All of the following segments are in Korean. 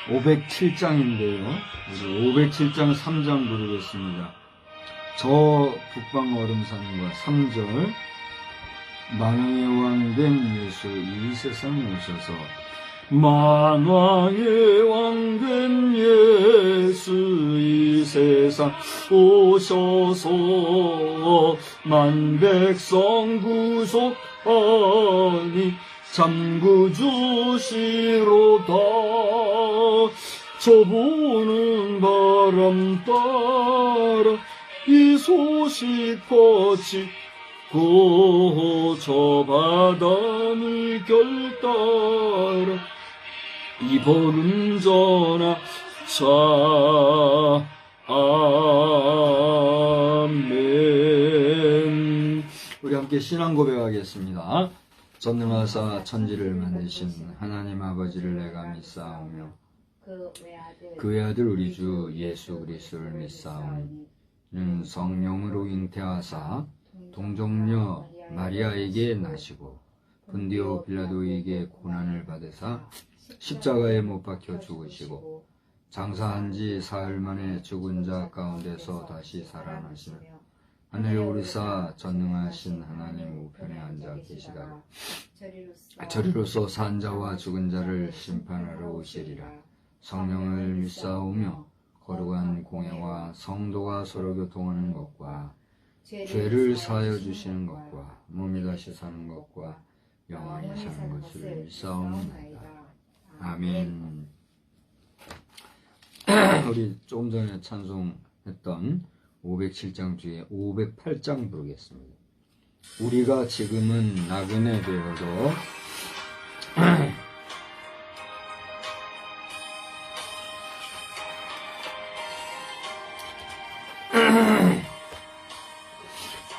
507장인데요. 우리 507장 3장 부르겠습니다. 저 북방 얼음산과 3절 만왕의 왕 된 예수 이 세상 오셔서 만왕의 왕 된 예수 이 세상 오셔서 만백성 구속하니 잠구주시로다. 저 보는 바람 따라 이 소식 퍼지고 저 바다 물결 따라 이 보름 전하자. 아멘. 우리 함께 신앙 고백하겠습니다. 전능하사 천지를 만드신 하나님 아버지를 내가 믿사오며 그 외아들 우리 주 예수 그리스도를 믿사오니 이는 성령으로 잉태하사 동정녀 마리아에게 나시고 본디오 빌라도에게 고난을 받으사 십자가에 못 박혀 죽으시고 장사한 지 사흘 만에 죽은 자 가운데서 다시 살아나시며 하늘 오르사 전능하신 하나님 우편에 앉아 계시다가 저리로서 산 자와 죽은 자를 심판하러 오시리라. 성령을 믿사오며 거룩한 공예와 성도가 서로 교통하는 것과 죄를 사하여 주시는 것과 몸이 다시 사는 것과 영원히 사는 것을 믿사오나이다. 아멘. 우리 조금 전에 찬송했던 507장 중에 508장 부르겠습니다. 우리가 지금은 나그네 되어도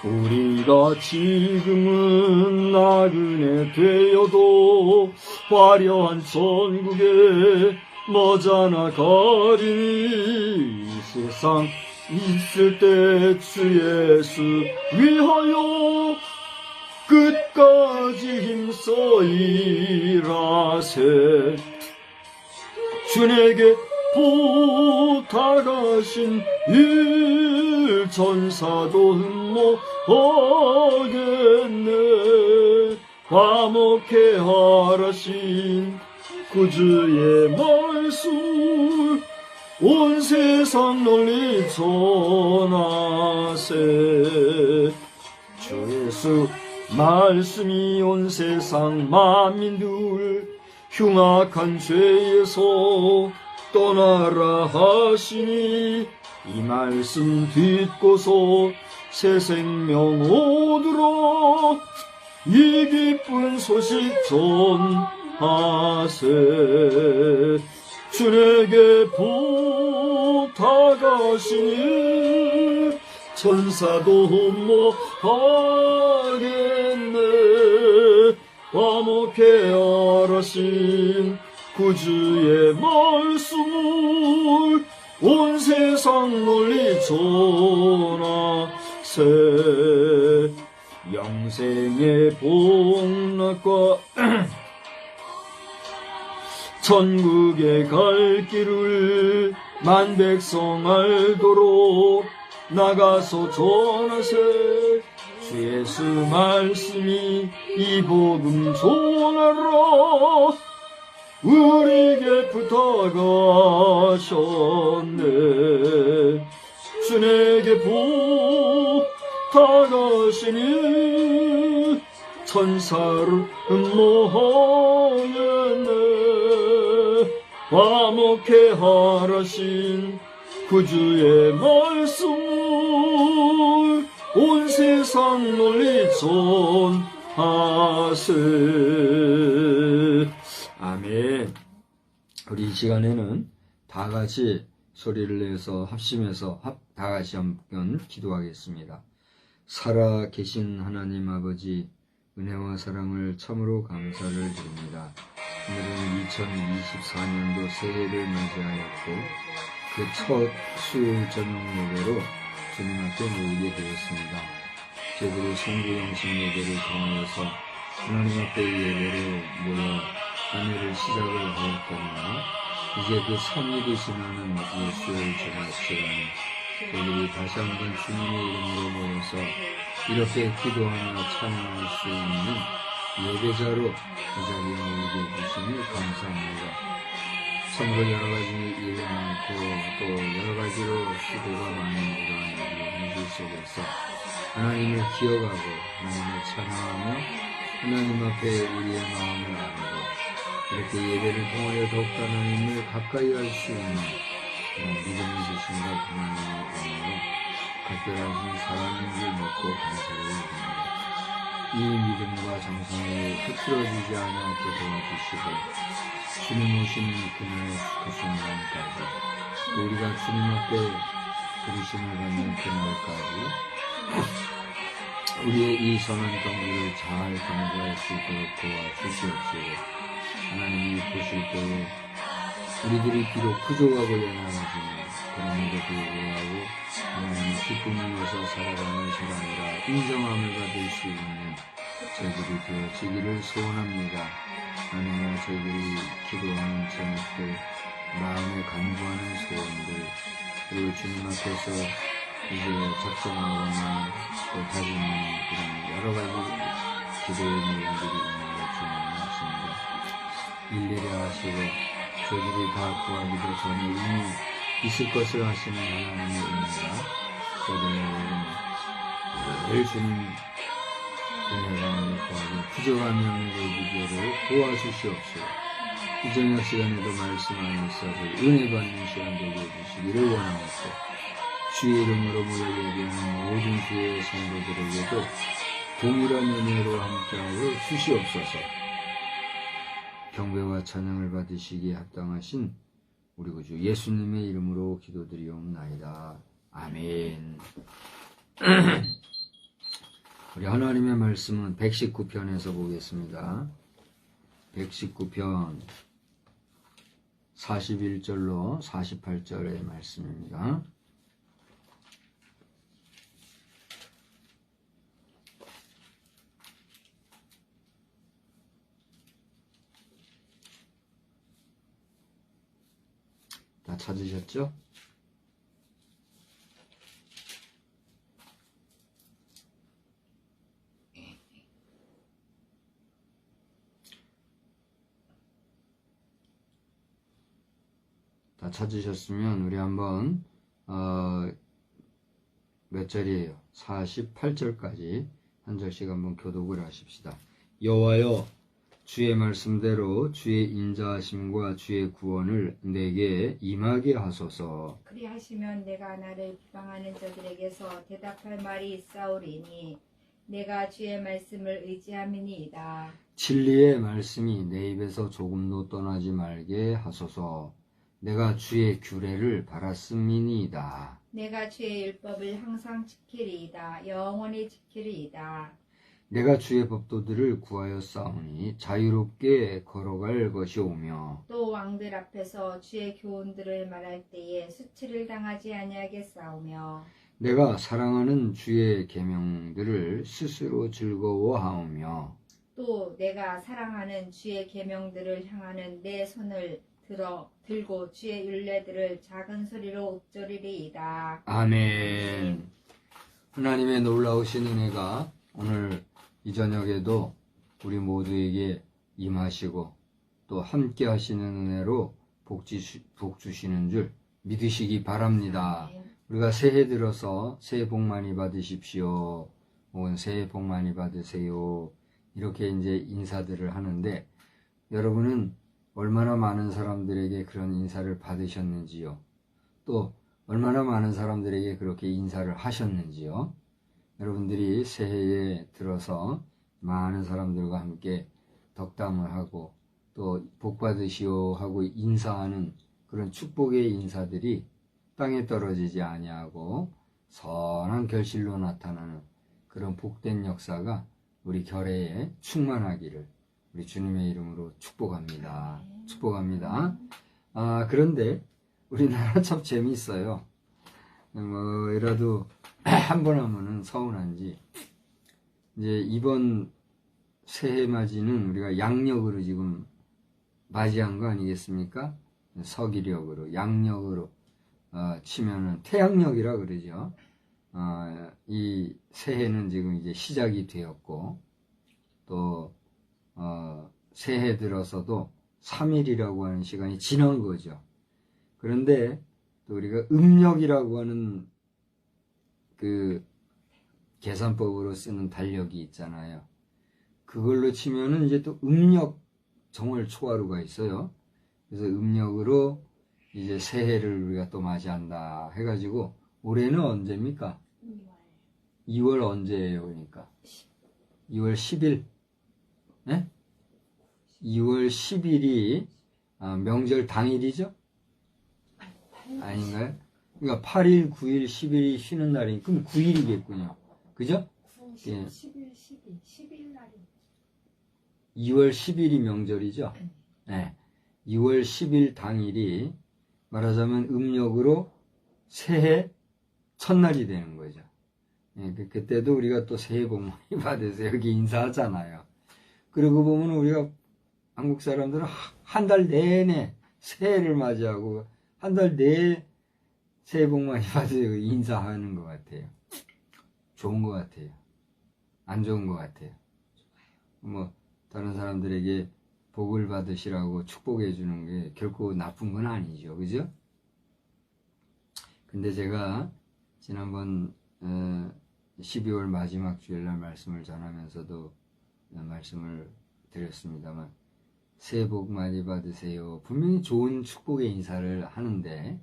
우리가 지금은 나그네 되어도 화려한 천국에 머지않아 가리니 이 세상 있을 때 주 예수 위하여 끝까지 힘써 일하세. 주에게 부탁하신 일 천사도 흠모하겠네. 화목해 하라신 구주의 말씀 온 세상 널리 전하세. 주 예수 말씀이 온 세상 만민들 흉악한 죄에서 떠나라 하시니 이 말씀 듣고서 새 생명 얻으러 이 기쁜 소식 전하세. 주에게 부탁하시니 천사도 흠모하겠네. 화목해 하라신 구주의 말씀을 온 세상 널리 전하세. 영생의 복락과 천국에 갈 길을 만백성 알도록 나가서 전하세. 주 예수 말씀이 이 복음 전하라 우리에게 부탁하셨네. 주에게 부탁하시니 천사를 흠모하겠네. 화목해 하라신 구주의 말씀을 온 세상 널리 전하세. 아멘. 우리 이 시간에는 다 같이 소리를 내서 합심해서 다 같이 한번 기도하겠습니다. 살아 계신 하나님 아버지, 은혜와 사랑을 참으로 감사를 드립니다. 오늘은 2024년도 새해를 맞이하였고 그 첫 수요일 저녁 예배로 주님 앞에 모이게 되었습니다. 저희들의 성부 영신 예배를 통하여서 하나님 앞에 예배로 모여 한 해를 시작을 하였거니와 이제 그 선이 되시는 예수의 저녁 시간에 저희들이 다시 한번 주님의 이름으로 모여서 이렇게 기도하며 찬양할 수 있는 예배자로 이 자리에 모이게 해주시니 감사합니다. 참으로 여러 가지 일이 많고 또 여러 가지로 수고가 많은 이러한 현실 속에서 하나님을 기억하고 하나님을 찬양하며 하나님 앞에 우리의 마음을 나누고 이렇게 예배를 통하여 더욱더 하나님을 가까이 할 수 있는 그런 믿음을 주신 것 하나님의 은혜로 각별하신 사랑인 줄 믿고 감사를 드립니다. 이 믿음과 정성이 흐트러지지 않게 도와주시고 주님 오시는 그 순간까지 우리가 주님 앞에 부르심을 받는 그날까지 우리의 이 선한 경기를 잘 강구할 수 있도록 도와주시옵시고 하나님이 보실 때에 우리들이 비록 부족하고 연약하지만 그럼에도 불구하고 하나님의 기쁨을 위해서 살아가는 사람이라 인정함을 받을 수 있는 저희들이 되어지기를 소원합니다. 하나님은 저희들이 기도하는 제목들, 마음에 간구하는 소원들, 그리고 주님 앞에서 이제 작정하거나 또 다짐하는 그런 여러 가지 기도의 내용들이 있는 것 주님 아십니다. 일일이 하시고 저희들이 다 구하기도 전에 이미 있을 것을 하시는 하나님의 은혜가 저희들에게 주님 은혜가 구하기 부족한 영역의 비결을 도와주시옵소서. 이 저녁 시간에도 말씀 안에서 은혜 받는 시간 되게 해주시기를 원하옵고 주의 이름으로 모여 예배하는 모든 주의 성도들에게도 동일한 은혜로 함께하여 주시옵소서. 경배와 찬양을 받으시기에 합당하신 우리 구주 예수님의 이름으로 기도드리옵나이다. 아멘. 우리 하나님의 말씀은 119편에서 보겠습니다. 119편 41절로 48절의 말씀입니다. 다 찾으셨죠? 다 찾으셨으면 우리 한번 몇 절이에요? 48절까지 한 절씩 한번 교독을 하십시다. 여호와여 주의 말씀대로 주의 인자하심과 주의 구원을 내게 임하게 하소서. 그리하시면 내가 나를 비방하는 자들에게서 대답할 말이 있사오리니 내가 주의 말씀을 의지함이니이다. 진리의 말씀이 내 입에서 조금도 떠나지 말게 하소서. 내가 주의 규례를 바랐음이니이다. 내가 주의 율법을 항상 지키리이다. 영원히 지키리이다. 내가 주의 법도들을 구하여 싸우니 자유롭게 걸어갈 것이오며 또 왕들 앞에서 주의 교훈들을 말할 때에 수치를 당하지 아니하겠사오며 내가 사랑하는 주의 계명들을 스스로 즐거워하오며 또 내가 사랑하는 주의 계명들을 향하는 내 손을 들고 주의 율례들을 작은 소리로 읊조리리이다. 아멘. 하나님의 놀라우신 은혜가 오늘 이 저녁에도 우리 모두에게 임하시고 또 함께 하시는 은혜로 복 주시는 줄 믿으시기 바랍니다. 우리가 새해 들어서 새해 복 많이 받으십시오. 혹은 새해 복 많이 받으세요. 이렇게 이제 인사들을 하는데 여러분은 얼마나 많은 사람들에게 그런 인사를 받으셨는지요? 또 얼마나 많은 사람들에게 그렇게 인사를 하셨는지요? 여러분들이 새해에 들어서 많은 사람들과 함께 덕담을 하고 또 복 받으시오 하고 인사하는 그런 축복의 인사들이 땅에 떨어지지 아니하고 선한 결실로 나타나는 그런 복된 역사가 우리 결회에 충만하기를 우리 주님의 이름으로 축복합니다. 축복합니다. 그런데 우리나라 참 재미있어요. 이라도 한 번 하면은 서운한지 이제 이번 새해 맞이는 우리가 양력으로 지금 맞이한 거 아니겠습니까? 서기력으로, 양력으로 치면은 태양력이라 그러죠. 이 새해는 지금 이제 시작이 되었고, 또 새해 들어서도 3일이라고 하는 시간이 지난 거죠. 그런데 또 우리가 음력이라고 하는 그 계산법으로 쓰는 달력이 있잖아요. 그걸로 치면은 이제 또 음력 정월 초하루가 있어요. 그래서 음력으로 이제 새해를 우리가 또 맞이한다 해가지고 올해는 언제입니까? 2월 언제예요? 그러니까 2월 10일. 네? 2월 10일이 명절 당일이죠? 아닌가요? 그러니까 8일, 9일, 10일이 쉬는 날이니 그럼 9일이겠군요. 그죠? 9, 10, 예. 11, 12, 12일 날이 2월 10일이 명절이죠? 네. 2월 10일 당일이 말하자면 음력으로 새해 첫날이 되는 거죠. 예, 그때도 우리가 또 새해 복 많이 받으세요. 여기 인사하잖아요. 그러고 보면 우리가 한국 사람들은 한 달 내내 새해를 맞이하고 한 달 내내 새해 복 많이 받으세요. 인사하는 것 같아요. 좋은 것 같아요. 안 좋은 것 같아요. 뭐 다른 사람들에게 복을 받으시라고 축복해 주는 게 결코 나쁜 건 아니죠. 그죠? 근데 제가 지난번 12월 마지막 주일날 말씀을 전하면서도 말씀을 드렸습니다만 새해 복 많이 받으세요. 분명히 좋은 축복의 인사를 하는데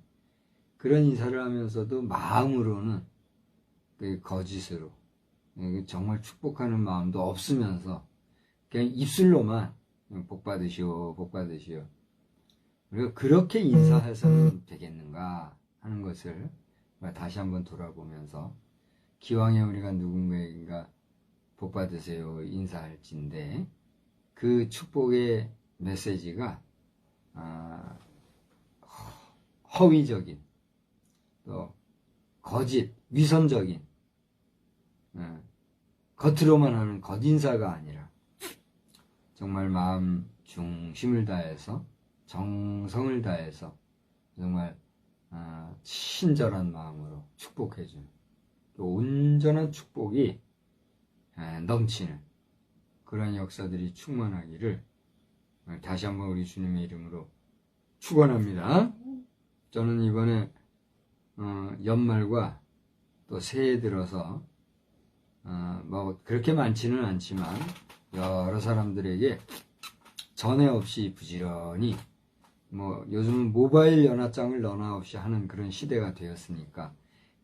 그런 인사를 하면서도 마음으로는 거짓으로 정말 축복하는 마음도 없으면서 그냥 입술로만 복 받으시오, 복 받으시오. 우리가 그렇게 인사해서는 되겠는가 하는 것을 다시 한번 돌아보면서 기왕에 우리가 누군가에게 복 받으세요 인사할진데 그 축복의 메시지가 허위적인 또 거짓, 위선적인 겉으로만 하는 겉인사가 아니라 정말 마음 중심을 다해서 정성을 다해서 정말 친절한 마음으로 축복해주는 온전한 축복이 넘치는 그런 역사들이 충만하기를 다시 한번 우리 주님의 이름으로 축원합니다. 저는 이번에 연말과 또 새해 들어서 뭐 그렇게 많지는 않지만 여러 사람들에게 전에 없이 부지런히 뭐 요즘은 모바일 연하장을 너나 없이 하는 그런 시대가 되었으니까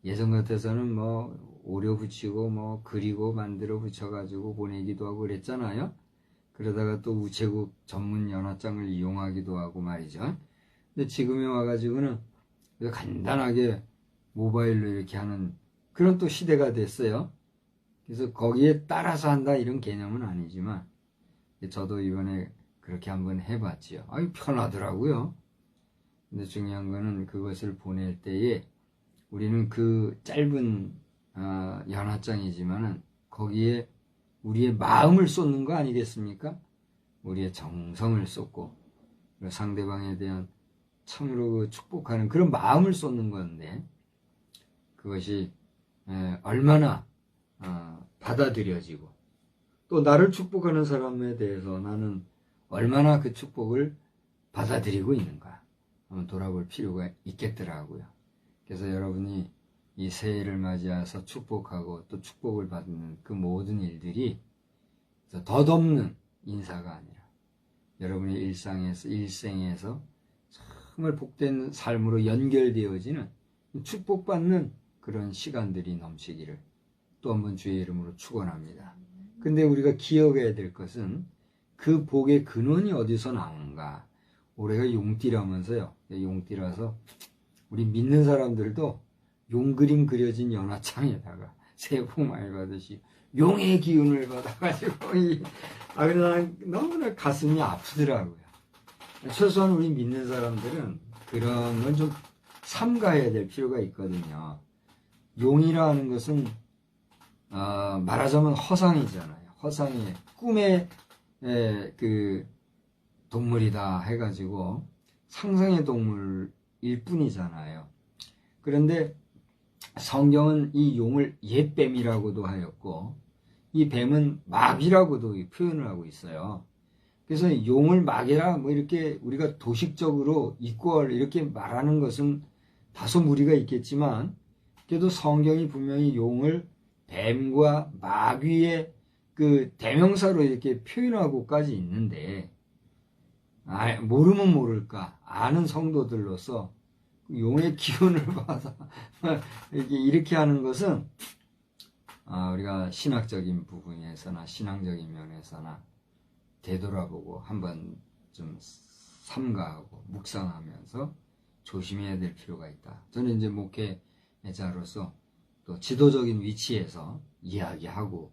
예전 같아서는 뭐 오려 붙이고 뭐 그리고 만들어 붙여가지고 보내기도 하고 그랬잖아요. 그러다가 또 우체국 전문 연하장을 이용하기도 하고 말이죠. 근데 지금에 와가지고는 간단하게 모바일로 이렇게 하는 그런 또 시대가 됐어요. 그래서 거기에 따라서 한다 이런 개념은 아니지만 저도 이번에 그렇게 한번 해봤지요. 아유 편하더라고요. 근데 중요한 거는 그것을 보낼 때에 우리는 그 짧은 연하장이지만은 거기에 우리의 마음을 쏟는 거 아니겠습니까? 우리의 정성을 쏟고 상대방에 대한 참으로 그 축복하는 그런 마음을 쏟는 건데 그것이 얼마나 받아들여지고 또 나를 축복하는 사람에 대해서 나는 얼마나 그 축복을 받아들이고 있는가 한번 돌아볼 필요가 있겠더라고요. 그래서 여러분이 이 새해를 맞이해서 축복하고 또 축복을 받는 그 모든 일들이 덧없는 인사가 아니라 여러분의 일생에서 정말 복된 삶으로 연결되어지는 축복받는 그런 시간들이 넘치기를 또 한 번 주의 이름으로 축원합니다. 근데 우리가 기억해야 될 것은 그 복의 근원이 어디서 나오는가. 올해가 용띠라면서요. 용띠라서 우리 믿는 사람들도 용 그림 그려진 연화창에다가 새해 복 많이 받으시 용의 기운을 받아가지고 그냥 너무나 가슴이 아프더라고요. 최소한 우리 믿는 사람들은 그런 건 좀 삼가해야 될 필요가 있거든요. 용이라 하는 것은 말하자면 허상이잖아요. 허상이 꿈의 그 동물이다 해가지고 상상의 동물일 뿐이잖아요. 그런데 성경은 이 용을 옛뱀이라고도 하였고 이 뱀은 마귀라고도 표현을 하고 있어요. 그래서 용을 마귀라 뭐 이렇게 우리가 도식적으로 이퀄 이렇게 말하는 것은 다소 무리가 있겠지만 그래도 성경이 분명히 용을 뱀과 마귀의 그 대명사로 이렇게 표현하고까지 있는데 모르면 모를까 아는 성도들로서 용의 기운을 받아 이렇게 하는 것은 우리가 신학적인 부분에서나 신앙적인 면에서나 되돌아보고 한번 좀 삼가하고 묵상하면서 조심해야 될 필요가 있다. 저는 이제 목회자로서 또 지도적인 위치에서 이야기하고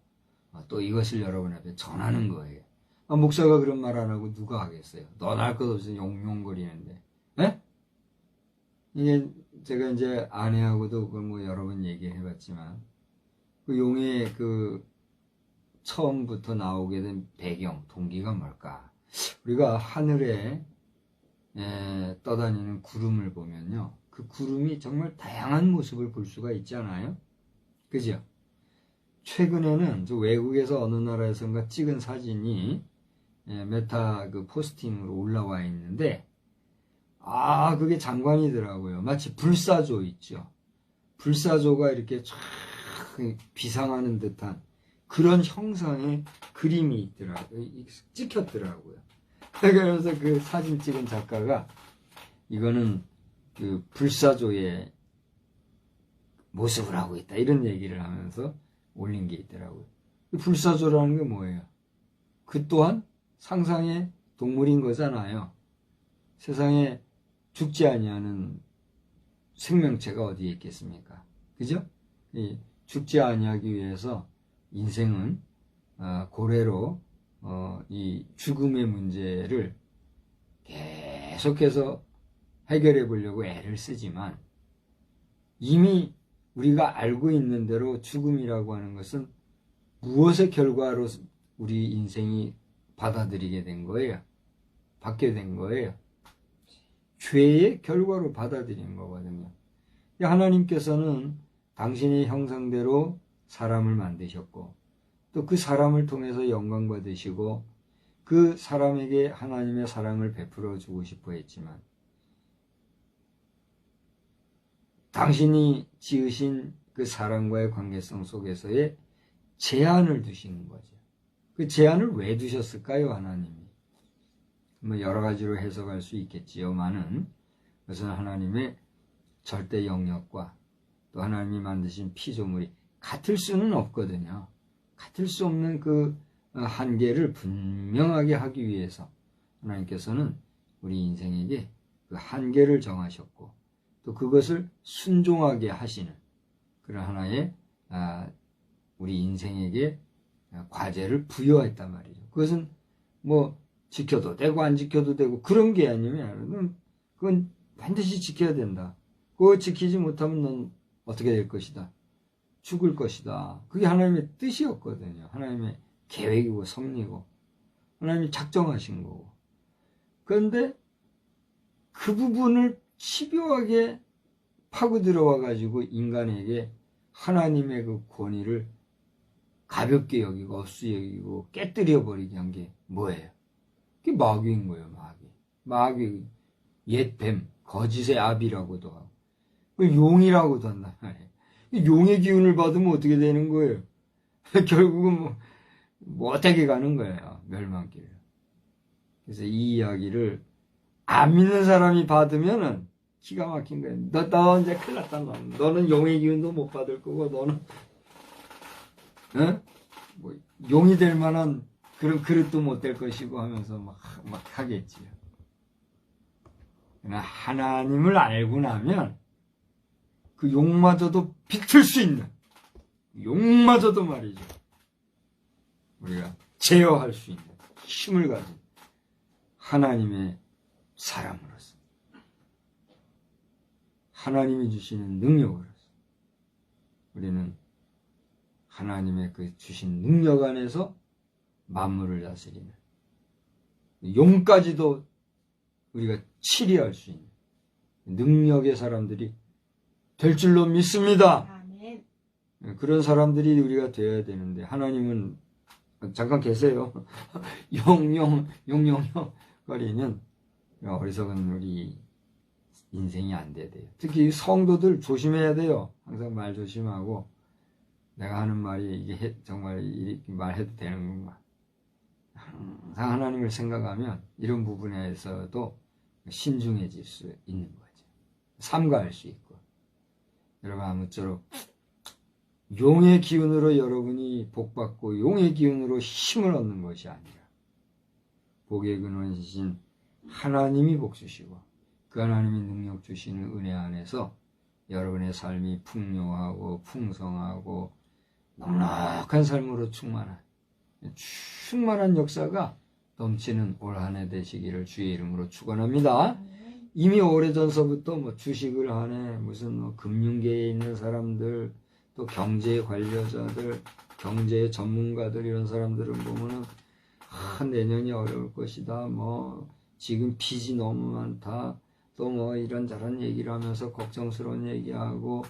또 이것을 여러분 앞에 전하는 거예요. 목사가 그런 말 안 하고 누가 하겠어요? 넌 할 것 없이 용용거리는데. 에? 이게 제가 이제 아내하고도 그걸 뭐 여러 번 얘기해 봤지만 그 용의 그 처음부터 나오게 된 배경, 동기가 뭘까? 우리가 하늘에 떠다니는 구름을 보면요. 그 구름이 정말 다양한 모습을 볼 수가 있잖아요. 그죠? 최근에는 저 외국에서 어느 나라에선가 찍은 사진이 메타 그 포스팅으로 올라와 있는데 그게 장관이더라고요. 마치 불사조 있죠. 불사조가 이렇게 쫙 비상하는 듯한 그런 형상의 그림이 있더라고요. 찍혔더라고요. 그래서 그 사진 찍은 작가가 이거는 그 불사조의 모습을 하고 있다. 이런 얘기를 하면서 올린 게 있더라고요. 불사조라는 게 뭐예요? 그 또한 상상의 동물인 거잖아요. 세상에 죽지 아니하는 생명체가 어디에 있겠습니까? 그죠? 죽지 아니하기 위해서 인생은 고래로 이 죽음의 문제를 계속해서 해결해 보려고 애를 쓰지만 이미 우리가 알고 있는 대로 죽음이라고 하는 것은 무엇의 결과로 우리 인생이 받아들이게 된 거예요? 받게 된 거예요? 죄의 결과로 받아들인 거거든요. 하나님께서는 당신의 형상대로 사람을 만드셨고 또 그 사람을 통해서 영광 받으시고 그 사람에게 하나님의 사랑을 베풀어 주고 싶어 했지만 당신이 지으신 그 사랑과의 관계성 속에서의 제한을 두시는 거죠. 그 제한을 왜 두셨을까요, 하나님이? 뭐 여러 가지로 해석할 수 있겠지요만은 그것은 하나님의 절대 영역과 또 하나님이 만드신 피조물이 같을 수는 없거든요. 같을 수 없는 그 한계를 분명하게 하기 위해서 하나님께서는 우리 인생에게 그 한계를 정하셨고 또 그것을 순종하게 하시는 그런 하나의 우리 인생에게 과제를 부여했단 말이죠. 그것은 뭐 지켜도 되고 안 지켜도 되고 그런 게 아니면 그건 반드시 지켜야 된다. 그거 지키지 못하면 넌 어떻게 될 것이다. 죽을 것이다. 그게 하나님의 뜻이었거든요. 하나님의 계획이고 섭리고 하나님이 작정하신 거고. 그런데 그 부분을 집요하게 파고 들어와 가지고 인간에게 하나님의 그 권위를 가볍게 여기고 없이 여기고 깨뜨려 버리게 한 게 뭐예요? 그게 마귀인 거예요. 마귀 옛 뱀, 거짓의 아비라고도 하고 용이라고도 한단 말이에요. 용의 기운을 받으면 어떻게 되는 거예요? 결국은 뭐 어떻게 가는 거예요? 멸망길을. 그래서 이 이야기를 안 믿는 사람이 받으면은 기가 막힌 거예요. 너 이제 큰일 났다. 너는 용의 기운도 못 받을 거고 너는 뭐 용이 될 만한 그런 그릇도 못 될 것이고 하면서 막 하겠지요. 그러나 하나님을 알고 나면 그 용마저도 비틀 수 있는 용마저도 말이죠. 우리가 제어할 수 있는 힘을 가진 하나님의 사람으로서 하나님이 주시는 능력으로서 우리는 하나님의 그 주신 능력 안에서 만물을 다스리는 용까지도 우리가 치리할 수 있는 능력의 사람들이 될 줄로 믿습니다. 아멘. 그런 사람들이 우리가 되어야 되는데 하나님은 잠깐 계세요. 용용 거리는 어리석은 우리 인생이 안 돼야 돼요. 특히 성도들 조심해야 돼요. 항상 말 조심하고 내가 하는 말이 이게 정말 이렇게 말해도 되는 건가. 항상 하나님을 생각하면 이런 부분에서도 신중해질 수 있는 거죠. 삼가할 수 있고. 여러분 아무쪼록 용의 기운으로 여러분이 복받고 용의 기운으로 힘을 얻는 것이 아니라 복의 근원이신 하나님이 복 주시고 그 하나님이 능력 주시는 은혜 안에서 여러분의 삶이 풍요하고 풍성하고 넉넉한 삶으로 충만한 역사가 넘치는 올 한 해 되시기를 주의 이름으로 축원합니다. 이미 오래전서부터 뭐 주식을 하네 무슨 뭐 금융계에 있는 사람들 또 경제 관련자들 경제 전문가들 이런 사람들을 보면은 내년이 어려울 것이다 뭐 지금 빚이 너무 많다 또 뭐 이런저런 얘기를 하면서 걱정스러운 얘기하고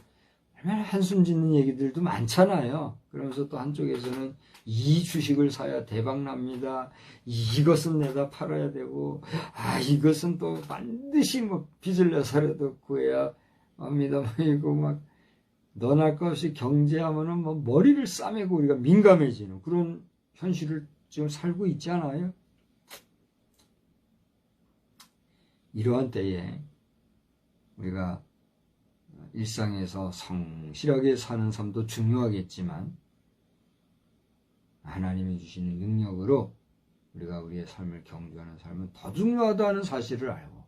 얼마나 한숨 짓는 얘기들도 많잖아요. 그러면서 또 한쪽에서는 이 주식을 사야 대박 납니다. 이것은 내다 팔아야 되고 이것은 또 반드시 뭐 빚을 내서라도 구해야 합니다. 이거 막 너나 것 없이 경제하면은 뭐 머리를 싸매고 우리가 민감해지는 그런 현실을 지금 살고 있지 않아요? 이러한 때에 우리가 일상에서 성실하게 사는 삶도 중요하겠지만 하나님이 주시는 능력으로 우리가 우리의 삶을 경주하는 삶은 더 중요하다는 사실을 알고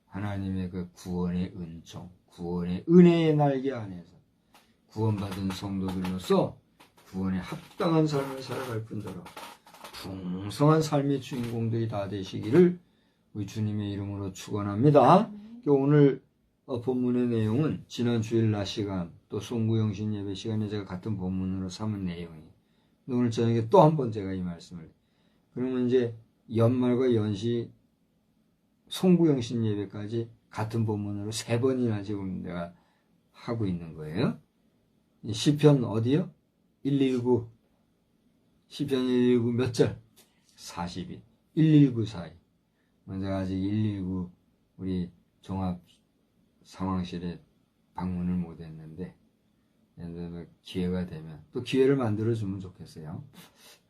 하나님의 그 구원의 은총, 구원의 은혜의 날개 안에서 구원받은 성도들로서 구원에 합당한 삶을 살아갈 뿐더러 풍성한 삶의 주인공들이 다 되시기를 우리 주님의 이름으로 축원합니다. 오늘 본문의 내용은 지난 주일 낮 시간 또 송구영신 예배 시간에 제가 같은 본문으로 삼은 내용이에요. 오늘 저녁에 또 한 번 제가 이 말씀을 그러면 이제 연말과 연시 송구영신 예배까지 같은 본문으로 3번이나 지금 내가 하고 있는 거예요. 시편 어디요? 119 시편 119 몇 절? 42 119 사이 제가 아직 119 우리 종합 상황실에 방문을 못했는데 기회가 되면 또 기회를 만들어주면 좋겠어요.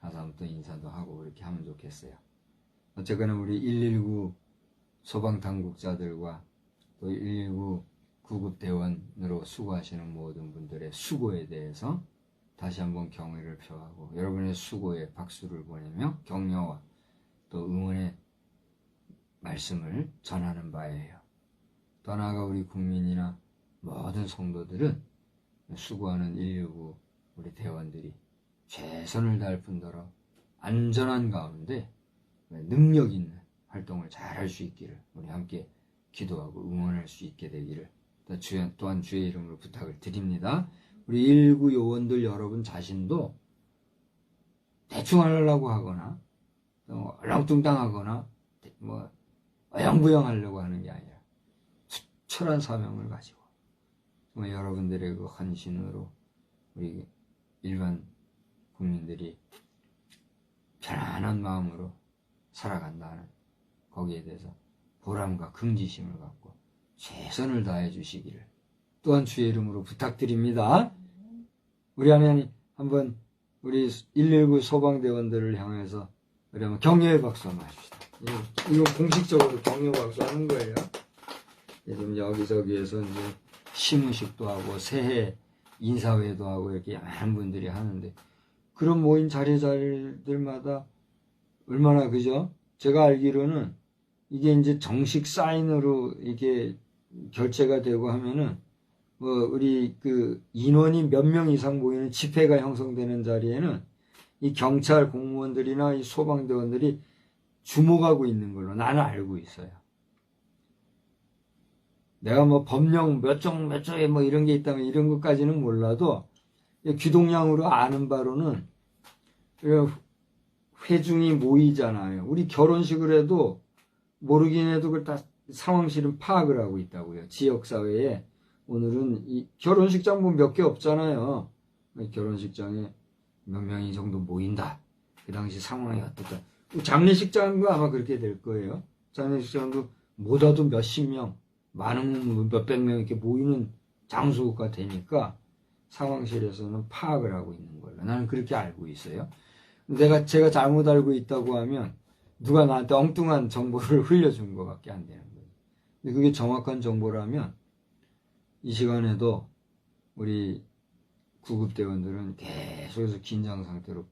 가서 한번 또 인사도 하고 그렇게 하면 좋겠어요. 어쨌거나 우리 119 소방당국자들과 또 119 구급대원으로 수고하시는 모든 분들의 수고에 대해서 다시 한번 경의를 표하고 여러분의 수고에 박수를 보내며 격려와 또 응원의 말씀을 전하는 바예요. 또 나아가 우리 국민이나 모든 성도들은 수고하는 119 우리 대원들이 최선을 다할 뿐더러 안전한 가운데 능력 있는 활동을 잘 할 수 있기를 우리 함께 기도하고 응원할 수 있게 되기를 또한 주의 이름으로 부탁을 드립니다. 우리 119 요원들 여러분 자신도 대충 하려고 하거나 얼렁뚱땅하거나 뭐 어영부영 하려고 하는 게 아니라 철한 사명을 가지고 정말 여러분들의 그 헌신으로 우리 일반 국민들이 편안한 마음으로 살아간다는 거기에 대해서 보람과 긍지심을 갖고 최선을 다해 주시기를 또한 주의 이름으로 부탁드립니다. 우리 하나님 한번 우리 119 소방대원들을 향해서 우리 한번 격려의 박수 한번 합시다. 이거 공식적으로 격려 박수 하는 거예요. 요즘 여기저기에서 이제 시무식도 하고 새해 인사회도 하고 이렇게 많은 분들이 하는데 그런 모임 자리들마다 얼마나 그죠? 제가 알기로는 이게 이제 정식 사인으로 이게 결제가 되고 하면은 뭐 우리 그 인원이 몇 명 이상 모이는 집회가 형성되는 자리에는 이 경찰 공무원들이나 이 소방대원들이 주목하고 있는 걸로 나는 알고 있어요. 내가 뭐 법령 몇 조에 뭐 이런 게 있다면 이런 것까지는 몰라도 귀동량으로 아는 바로는 회중이 모이잖아요. 우리 결혼식을 해도 모르긴 해도 그걸 다 상황실은 파악을 하고 있다고요. 지역사회에 오늘은 이 결혼식장 뭐 몇 개 없잖아요. 결혼식장에 몇 명이 정도 모인다. 그 당시 상황이 어떻다. 장례식장도 아마 그렇게 될 거예요. 장례식장도 못 와도 몇십 명, 많으면 몇백 명 이렇게 모이는 장소가 되니까 상황실에서는 파악을 하고 있는 걸로 나는 그렇게 알고 있어요. 제가 잘못 알고 있다고 하면 누가 나한테 엉뚱한 정보를 흘려준 것밖에 안 되는 거예요. 근데 그게 정확한 정보라면 이 시간에도 우리 구급대원들은 계속해서 긴장 상태로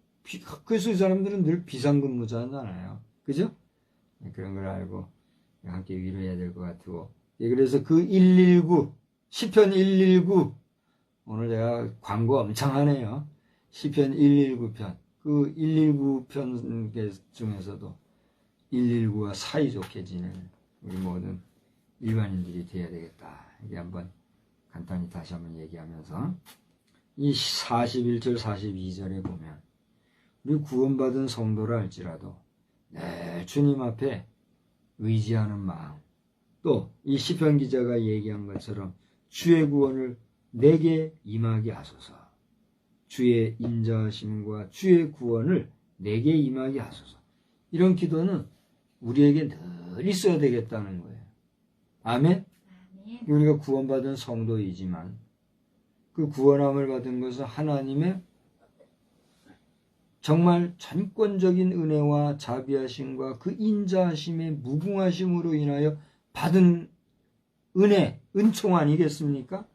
그래서 이 사람들은 늘 비상근무자잖아요. 그죠? 그런 걸 알고 함께 위로해야 될 것 같고 그래서 그 119 시편 119 오늘 제가 광고 엄청 하네요. 시편 119편 그 119편 중에서도 119와 사이좋게 지내는 우리 모든 일반인들이 되어야 되겠다. 이게 한번 간단히 다시 한번 얘기하면서 이 41절 42절에 보면 우리 구원받은 성도라 할지라도 늘 주님 앞에 의지하는 마음 또 이 시편 기자가 얘기한 것처럼 주의 구원을 내게 임하게 하소서 주의 인자하심과 주의 구원을 내게 임하게 하소서 이런 기도는 우리에게 늘 있어야 되겠다는 거예요. 아멘? 우리가 구원받은 성도이지만 그 구원함을 받은 것은 하나님의 정말 전권적인 은혜와 자비하심과 그 인자하심의 무궁하심으로 인하여 받은 은혜, 은총 아니겠습니까?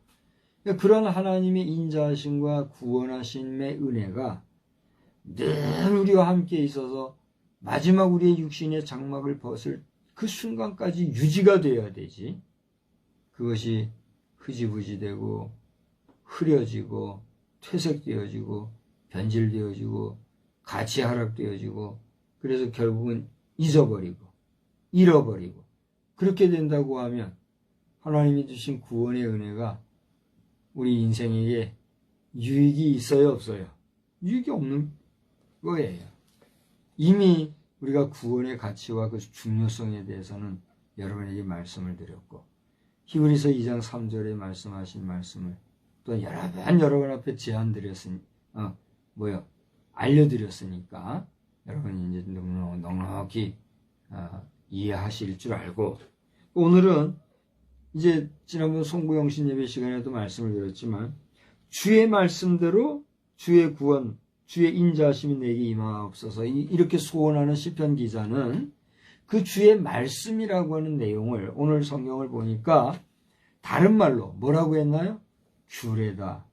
그런 하나님의 인자하심과 구원하심의 은혜가 늘 우리와 함께 있어서 마지막 우리의 육신의 장막을 벗을 그 순간까지 유지가 되어야 되지. 그것이 흐지부지되고 흐려지고 퇴색되어지고 변질되어지고 가치 하락되어지고 그래서 결국은 잊어버리고 잃어버리고 그렇게 된다고 하면 하나님이 주신 구원의 은혜가 우리 인생에게 유익이 있어요 없어요? 유익이 없는 거예요. 이미 우리가 구원의 가치와 그 중요성에 대해서는 여러분에게 말씀을 드렸고 히브리서 2장 3절에 말씀하신 말씀을 또 여러분 앞에 알려드렸으니까 여러분이 이제 넉넉히 이해하실 줄 알고 오늘은 이제 지난번 송구영신 예배 시간에도 말씀을 드렸지만 주의 말씀대로 주의 구원 주의 인자하심이 내게 임하옵소서 이렇게 소원하는 시편 기자는 그 주의 말씀이라고 하는 내용을 오늘 성경을 보니까 다른 말로 뭐라고 했나요? 규례다,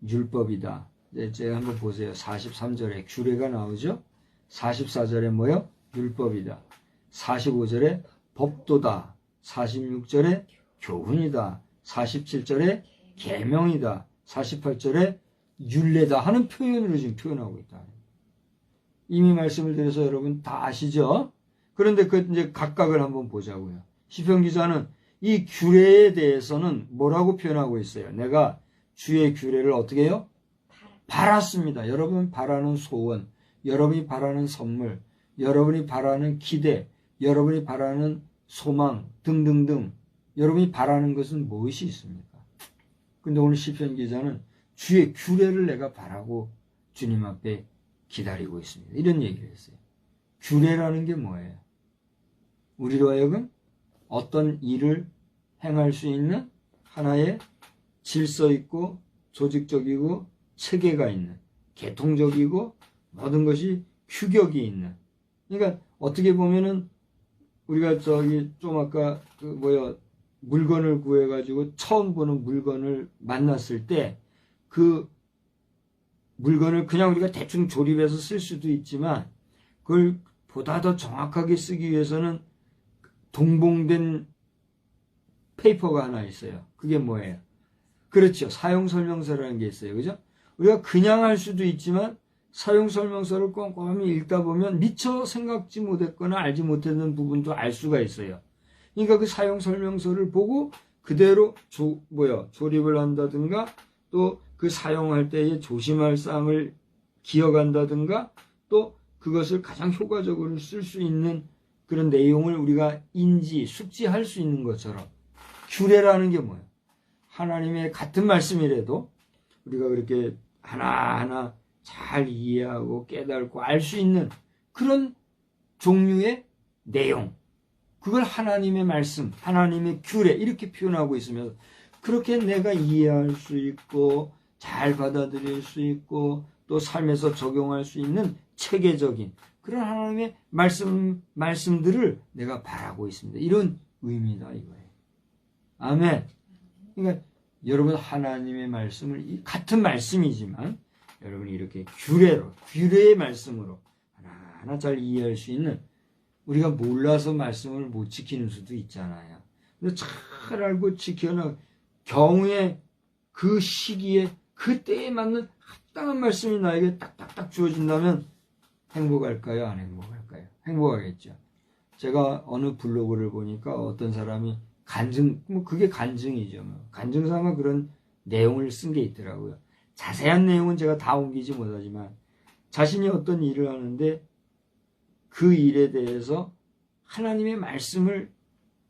율법이다. 제가 한번 보세요. 43절에 규례가 나오죠? 44절에 뭐요? 율법이다. 45절에 법도다. 46절에 교훈이다. 47절에 계명이다. 48절에 율례다 하는 표현으로 지금 표현하고 있다. 이미 말씀을 드려서 여러분 다 아시죠? 그런데 그 이제 각각을 한번 보자고요. 시편 기자는 이 규례에 대해서는 뭐라고 표현하고 있어요? 내가 주의 규례를 어떻게 해요? 바랐습니다. 여러분 바라는 소원, 여러분이 바라는 선물, 여러분이 바라는 기대, 여러분이 바라는 소망 등등등 여러분이 바라는 것은 무엇이 있습니까? 근데 오늘 시편 기자는 주의 규례를 내가 바라고 주님 앞에 기다리고 있습니다. 이런 얘기를 했어요. 규례라는 게 뭐예요? 우리로 하여금 어떤 일을 행할 수 있는 하나의 질서 있고 조직적이고 체계가 있는 계통적이고 모든 것이 규격이 있는 그러니까 어떻게 보면은 우리가 좀 아까 물건을 구해가지고 처음 보는 물건을 만났을 때 그 물건을 그냥 우리가 대충 조립해서 쓸 수도 있지만 그걸 보다 더 정확하게 쓰기 위해서는 동봉된 페이퍼가 하나 있어요. 그게 뭐예요? 그렇죠. 사용설명서라는 게 있어요. 그죠? 우리가 그냥 할 수도 있지만 사용설명서를 꼼꼼히 읽다 보면 미처 생각지 못했거나 알지 못했는 부분도 알 수가 있어요. 그러니까 그 사용설명서를 보고 그대로 조립을 한다든가 또 그 사용할 때에 조심할 사항을 기억한다든가 또 그것을 가장 효과적으로 쓸 수 있는 그런 내용을 우리가 숙지할 수 있는 것처럼 규례라는 게 뭐예요? 하나님의 같은 말씀이라도 우리가 그렇게 하나하나 잘 이해하고 깨닫고 알 수 있는 그런 종류의 내용, 그걸 하나님의 말씀, 하나님의 규례 이렇게 표현하고 있으면서 그렇게 내가 이해할 수 있고 잘 받아들일 수 있고 또 삶에서 적용할 수 있는 체계적인 그런 하나님의 말씀들을 내가 바라고 있습니다. 이런 의미다 이거예요. 아멘. 그러니까 여러분 하나님의 말씀을 같은 말씀이지만 여러분이 이렇게 규례의 말씀으로 하나하나 잘 이해할 수 있는, 우리가 몰라서 말씀을 못 지키는 수도 있잖아요. 근데 잘 알고 지켜나 경우에 그 시기에 그때에 맞는 합당한 말씀이 나에게 딱딱딱 주어진다면 행복할까요? 안 행복할까요? 행복하겠죠. 제가 어느 블로그를 보니까 어떤 사람이 그게 간증이죠. 간증 삼아 그런 내용을 쓴 게 있더라고요. 자세한 내용은 제가 다 옮기지 못하지만 자신이 어떤 일을 하는데 그 일에 대해서 하나님의 말씀을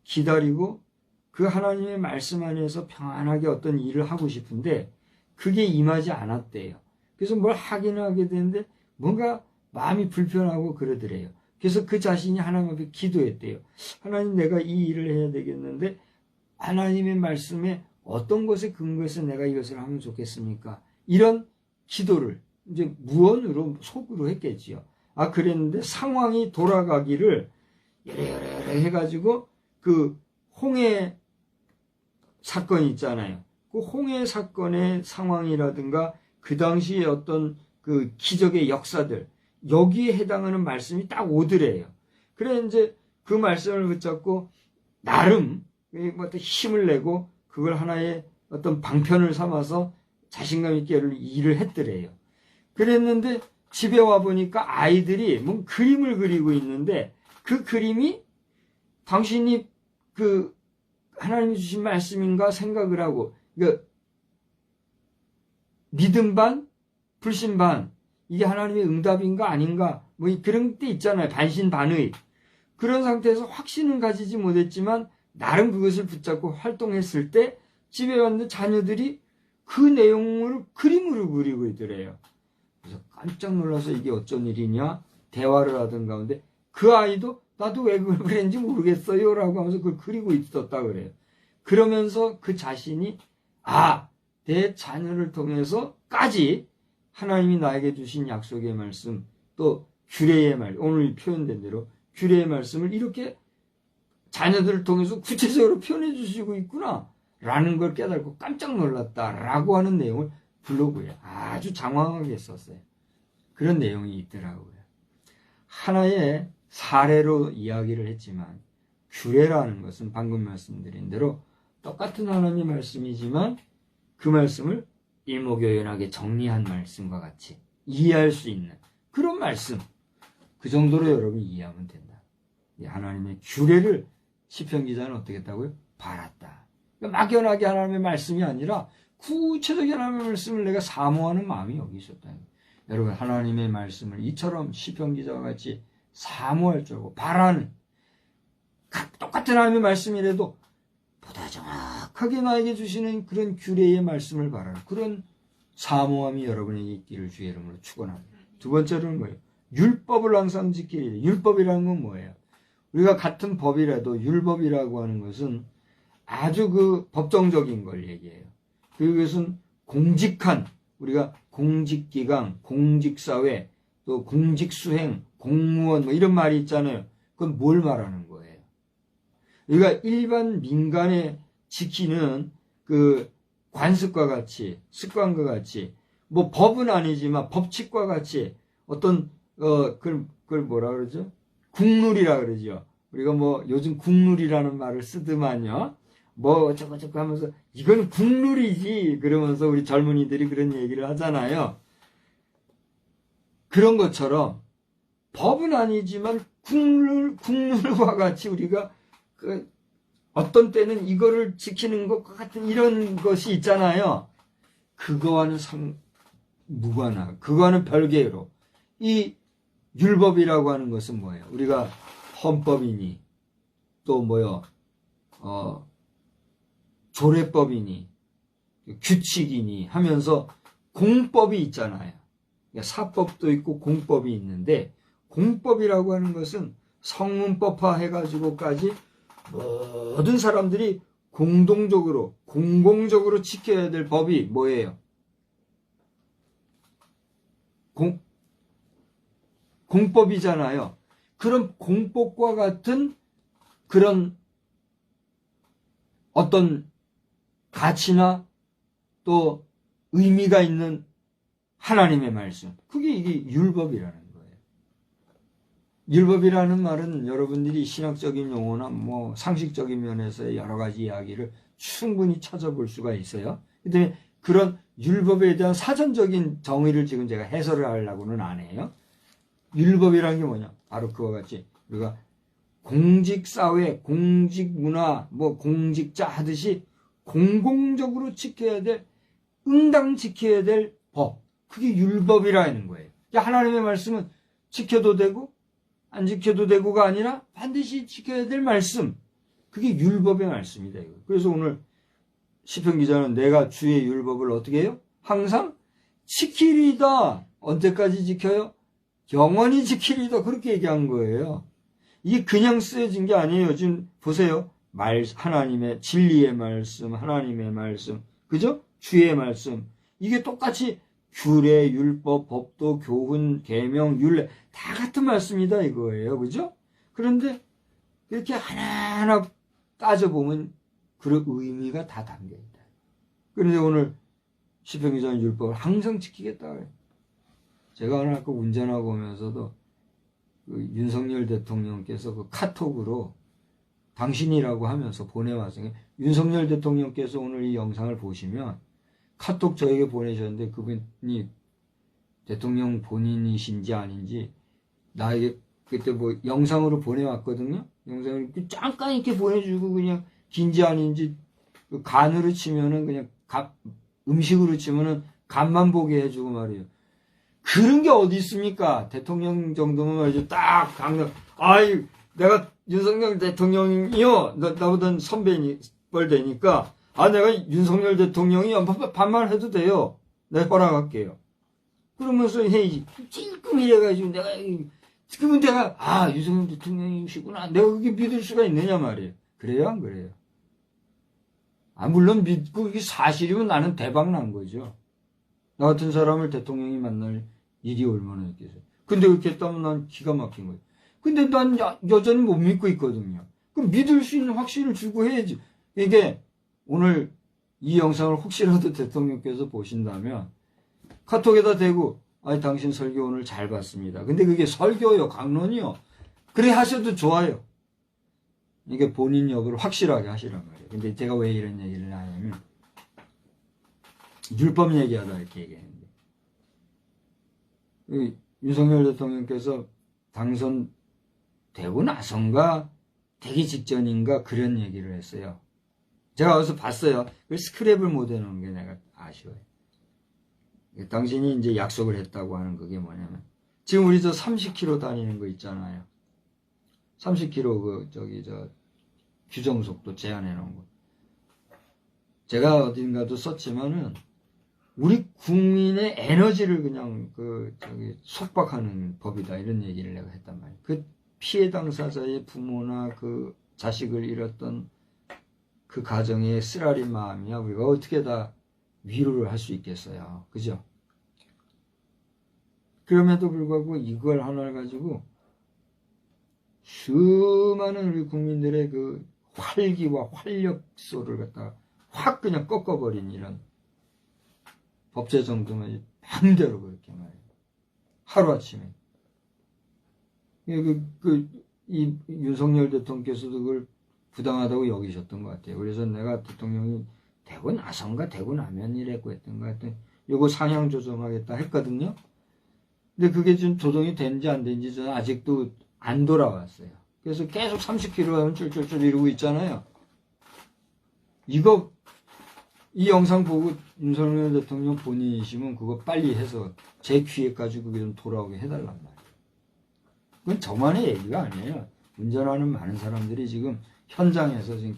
기다리고 그 하나님의 말씀 안에서 평안하게 어떤 일을 하고 싶은데 그게 임하지 않았대요. 그래서 뭘 하긴 하게 되는데 뭔가 마음이 불편하고 그러더래요. 그래서 그 자신이 하나님 앞에 기도했대요. 하나님, 내가 이 일을 해야 되겠는데 하나님의 말씀에 어떤 것에 근거해서 내가 이것을 하면 좋겠습니까? 이런 기도를 이제 무언으로 속으로 했겠지요. 그랬는데 상황이 돌아가기를 여러 해가지고 그 홍해 사건이 있잖아요. 그 홍해 사건의 상황이라든가 그 당시에 어떤 그 기적의 역사들, 여기에 해당하는 말씀이 딱 오더래요. 그래 이제 그 말씀을 붙잡고 나름 어떤 힘을 내고 그걸 하나의 어떤 방편을 삼아서 자신감 있게 일을 했더래요. 그랬는데 집에 와 보니까 아이들이 뭐 그림을 그리고 있는데 그 그림이 당신이 그 하나님이 주신 말씀인가 생각을 하고, 그러니까 믿음 반 불신 반, 이게 하나님의 응답인가 아닌가 뭐 그런 때 있잖아요. 반신반의. 그런 상태에서 확신은 가지지 못했지만 나름 그것을 붙잡고 활동했을 때 집에 왔는 자녀들이 그 내용을 그림으로 그리고 있더래요. 그래서 깜짝 놀라서 이게 어쩐 일이냐 대화를 하던 가운데 그 아이도 나도 왜 그걸 그랬는지 모르겠어요 라고 하면서 그걸 그리고 있었다 그래요. 그러면서 그 자신이 내 자녀를 통해서까지 하나님이 나에게 주신 약속의 말씀, 또 규례의 말, 오늘 표현된 대로 규례의 말씀을 이렇게 자녀들을 통해서 구체적으로 표현해 주시고 있구나 라는 걸 깨닫고 깜짝 놀랐다라고 하는 내용을 블로그에 아주 장황하게 썼어요. 그런 내용이 있더라고요. 하나의 사례로 이야기를 했지만 규례라는 것은 방금 말씀드린 대로 똑같은 하나님의 말씀이지만 그 말씀을 일목요연하게 정리한 말씀과 같이 이해할 수 있는 그런 말씀, 그 정도로 여러분이 이해하면 된다. 하나님의 규례를 시편 기자는 어떻게 했다고요? 바랐다. 그러니까 막연하게 하나님의 말씀이 아니라 구체적인 하나님의 말씀을 내가 사모하는 마음이 여기 있었다. 여러분, 하나님의 말씀을 이처럼 시편 기자와 같이 사모할 줄 알고 바라는, 똑같은 하나님의 말씀이라도 보다 정확하게 나에게 주시는 그런 규례의 말씀을 바라는 그런 사모함이 여러분에게 있기를 주의 이름으로 축원합니다. 두 번째로는 뭐예요? 율법을 항상 지키리. 율법이라는 건 뭐예요? 우리가 같은 법이라도 율법이라고 하는 것은 아주 그 법정적인 걸 얘기해요. 그것은 공직한, 우리가 공직기강, 공직사회, 또 공직수행, 공무원 뭐 이런 말이 있잖아요. 그건 뭘 말하는 거예요? 우리가 일반 민간에 지키는 그 관습과 같이, 습관과 같이, 뭐 법은 아니지만 법칙과 같이 어떤 그걸 뭐라 그러죠? 국룰이라 그러죠. 우리가 뭐 요즘 국룰이라는 말을 쓰더만요. 뭐 어쩌고저쩌고 하면서 이건 국룰이지 그러면서 우리 젊은이들이 그런 얘기를 하잖아요. 그런 것처럼 법은 아니지만 국룰과 같이 우리가 어떤 때는 이거를 지키는 것과 같은 이런 것이 있잖아요. 그거와는 무관하고 그거와는 별개로 이 율법이라고 하는 것은 뭐예요? 우리가 헌법이니 또 뭐요 조례법이니 규칙이니 하면서 공법이 있잖아요. 그러니까 사법도 있고 공법이 있는데 공법이라고 하는 것은 성문법화 해가지고까지 모든 사람들이 공동적으로 공공적으로 지켜야 될 법이 뭐예요? 공법이잖아요. 그런 공법과 같은 그런 어떤 가치나 또 의미가 있는 하나님의 말씀. 그게 이게 율법이라는 거예요. 율법이라는 말은 여러분들이 신학적인 용어나 뭐 상식적인 면에서의 여러 가지 이야기를 충분히 찾아볼 수가 있어요. 근데 그런 율법에 대한 사전적인 정의를 지금 제가 해설을 하려고는 안 해요. 율법이라는 게 뭐냐? 바로 그와 같이 우리가 공직사회, 공직문화, 뭐 공직자 하듯이 공공적으로 지켜야 될, 응당 지켜야 될 법. 그게 율법이라는 거예요. 하나님의 말씀은 지켜도 되고 안 지켜도 되고가 아니라 반드시 지켜야 될 말씀. 그게 율법의 말씀이다. 이거. 그래서 오늘 시편 기자는 내가 주의 율법을 어떻게 해요? 항상 지키리다. 언제까지 지켜요? 영원히 지키리다. 그렇게 얘기한 거예요. 이게 그냥 쓰여진 게 아니에요. 지금 보세요. 하나님의 진리의 말씀, 하나님의 말씀, 그죠? 주의 말씀. 이게 똑같이 규례, 율법, 법도, 교훈, 계명, 율례 다 같은 말씀이다 이거예요. 그죠? 그런데 이렇게 하나하나 따져보면 그런 의미가 다 담겨있다. 그런데 오늘 시편 기자는 율법을 항상 지키겠다 그래요. 제가 오늘 아까 운전하고 오면서도 그 윤석열 대통령께서 그 카톡으로 당신이라고 하면서 보내왔어요. 윤석열 대통령께서 오늘 이 영상을 보시면 카톡 저에게 보내셨는데 그분이 대통령 본인이신지 아닌지 나에게 그때 뭐 영상으로 보내왔거든요. 영상을 잠깐 이렇게 보내주고 그냥 긴지 아닌지 간으로 치면은 그냥 음식으로 치면은 간만 보게 해주고 말이에요. 그런 게 어디 있습니까? 대통령 정도면 말이죠. 딱 강력. 아이 내가 윤석열 대통령이요. 나보다 선배뻘 되니까 내가 윤석열 대통령이 반말해도 돼요. 내가 허락할게요. 그러면서 해야지. 찔끔 이래가지고 그러면 내가 윤석열 대통령이시구나. 내가 그게 믿을 수가 있느냐 말이에요. 그래요 안 그래요? 물론 믿고 이게 사실이면 나는 대박 난 거죠. 나 같은 사람을 대통령이 만날 일이 얼마나 있겠어요. 근데 그렇게 했다면 난 기가 막힌 거예요. 근데 난 여전히 못 믿고 있거든요. 그럼 믿을 수 있는 확신을 주고 해야지. 이게 오늘 이 영상을 혹시라도 대통령께서 보신다면 카톡에다 대고 당신 설교 오늘 잘 봤습니다. 근데 그게 설교요, 강론이요. 그래 하셔도 좋아요. 이게 본인 여부를 확실하게 하시란 말이에요. 근데 제가 왜 이런 얘기를 하냐면 율법 얘기하다 이렇게 얘기했는데 윤석열 대통령께서 당선되고 나선가 되기 직전인가 그런 얘기를 했어요. 제가 어디서 봤어요. 그 스크랩을 못 해놓은 게 내가 아쉬워요. 당신이 이제 약속을 했다고 하는 그게 뭐냐면 지금 우리 저 30km 다니는 거 있잖아요. 30km 규정속도 제한해 놓은 거. 제가 어딘가도 썼지만은 우리 국민의 에너지를 그냥 속박하는 법이다 이런 얘기를 내가 했단 말이에요. 그 피해 당사자의 부모나 그 자식을 잃었던 그 가정의 쓰라린 마음이야 우리가 어떻게 다 위로를 할 수 있겠어요. 그죠? 그럼에도 불구하고 이걸 하나를 가지고 수많은 우리 국민들의 그 활기와 활력소를 갖다가 확 그냥 꺾어버린 이런 법제 정도면 마음대로 그렇게 말이에요. 하루아침에. 이 윤석열 대통령께서도 그걸 부당하다고 여기셨던 것 같아요. 그래서 내가 대통령이 되고 나선가 되고 나면 이랬고 했던 것 같더니 요거 상향 조정하겠다 했거든요. 근데 그게 지금 조정이 된지 안 된지 저는 아직도 안 돌아왔어요. 그래서 계속 30km 하면 쫄쫄쫄 이러고 있잖아요. 이 영상 보고 윤석열 대통령 본인이시면 그거 빨리 해서 제 귀에까지 그게 좀 돌아오게 해달란 말이에요. 그건 저만의 얘기가 아니에요. 운전하는 많은 사람들이 지금 현장에서 지금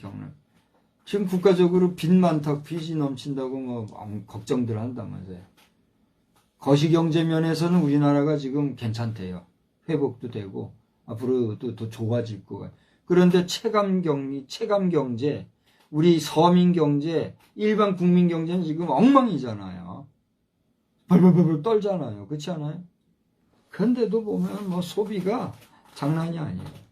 지금 국가적으로 빚 많다고 빚이 넘친다고 뭐 걱정들 한다면서요. 거시경제 면에서는 우리나라가 지금 괜찮대요. 회복도 되고 앞으로도 더 좋아질 거가. 그런데 체감 경제, 우리 서민 경제, 일반 국민 경제는 지금 엉망이잖아요. 벌벌벌 떨잖아요. 그렇지 않아요? 그런데도 보면 뭐 소비가 장난이 아니에요.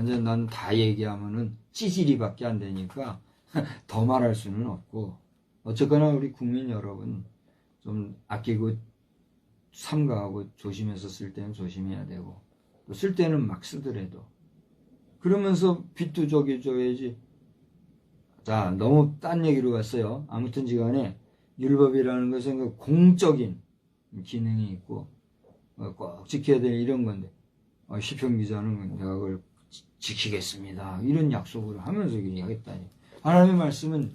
이제 난 다 얘기하면은 찌질이밖에 안 되니까 더 말할 수는 없고, 어쨌거나 우리 국민 여러분 좀 아끼고 삼가하고 조심해서 쓸 때는 조심해야 되고, 또 쓸 때는 막 쓰더라도 그러면서 빚도 줘야지. 자, 너무 딴 얘기로 갔어요. 아무튼 지간에 율법이라는 것은 그 공적인 기능이 있고 꼭 지켜야 될 이런 건데, 시편 기자는 내가 그걸 지키겠습니다 이런 약속을 하면서 얘기하겠다니. 하나님의 말씀은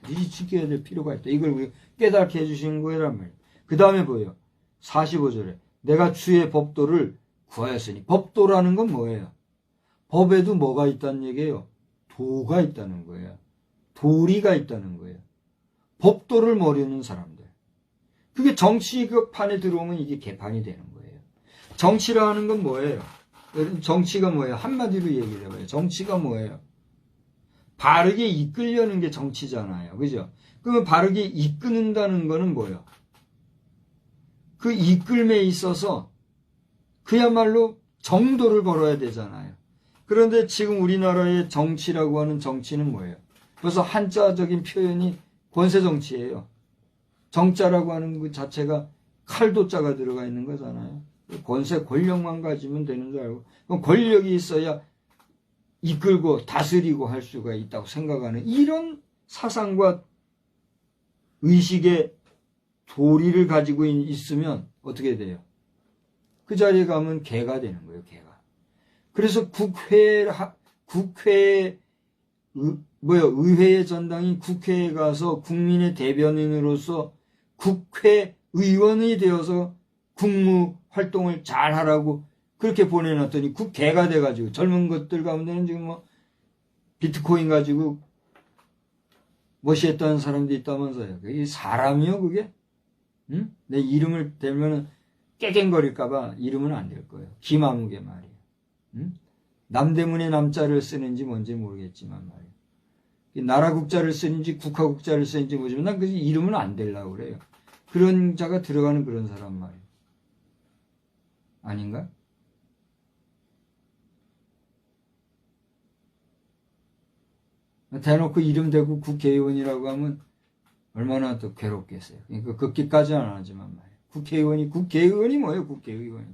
반드시 지켜야 될 필요가 있다. 이걸 우리 깨닫게 해주시는 거란 말이에요. 그 다음에 뭐예요? 45절에 내가 주의 법도를 구하였으니, 법도라는 건 뭐예요? 법에도 뭐가 있다는 얘기예요? 도가 있다는 거예요. 도리가 있다는 거예요. 법도를 모르는 사람들. 그게 정치판에 들어오면 이게 개판이 되는 거예요. 정치라는 건 뭐예요? 정치가 뭐예요? 한마디로 얘기를 해봐요. 정치가 뭐예요? 바르게 이끌려는 게 정치잖아요. 그죠? 그러면 바르게 이끄는다는 거는 뭐예요? 그 이끌매에 있어서 그야말로 정도를 걸어야 되잖아요. 그런데 지금 우리나라의 정치라고 하는 정치는 뭐예요? 벌써 한자적인 표현이 권세정치예요. 정자라고 하는 그 자체가 칼도자가 들어가 있는 거잖아요. 권세, 권력만 가지면 되는 줄 알고, 그럼 권력이 있어야 이끌고 다스리고 할 수가 있다고 생각하는 이런 사상과 의식의 도리를 가지고 있으면 어떻게 돼요? 그 자리에 가면 개가 되는 거예요, 개가. 그래서 의회의 전당인 국회에 가서 국민의 대변인으로서 국회의원이 되어서 국무 활동을 잘 하라고 그렇게 보내놨더니 국개가 돼가지고 젊은 것들 가운데는 지금 뭐 비트코인 가지고 멋있었던 사람도 있다면서요. 그게 사람이요, 그게? 응? 내 이름을 대면은 깨갱거릴까봐 이름은 안 될 거예요. 김아무개 말이에요. 응? 남대문에 남자를 쓰는지 뭔지 모르겠지만 말이에요. 나라 국자를 쓰는지 국가 국자를 쓰는지 모르지만 난 그 이름은 안 되려고 그래요. 그런 자가 들어가는 그런 사람 말이에요. 아닌가? 대놓고 이름 대고 국회의원이라고 하면 얼마나 더 괴롭겠어요. 그러니까 그렇게까지는 안 하지만 말이에요. 국회의원이 뭐예요? 국회의원이.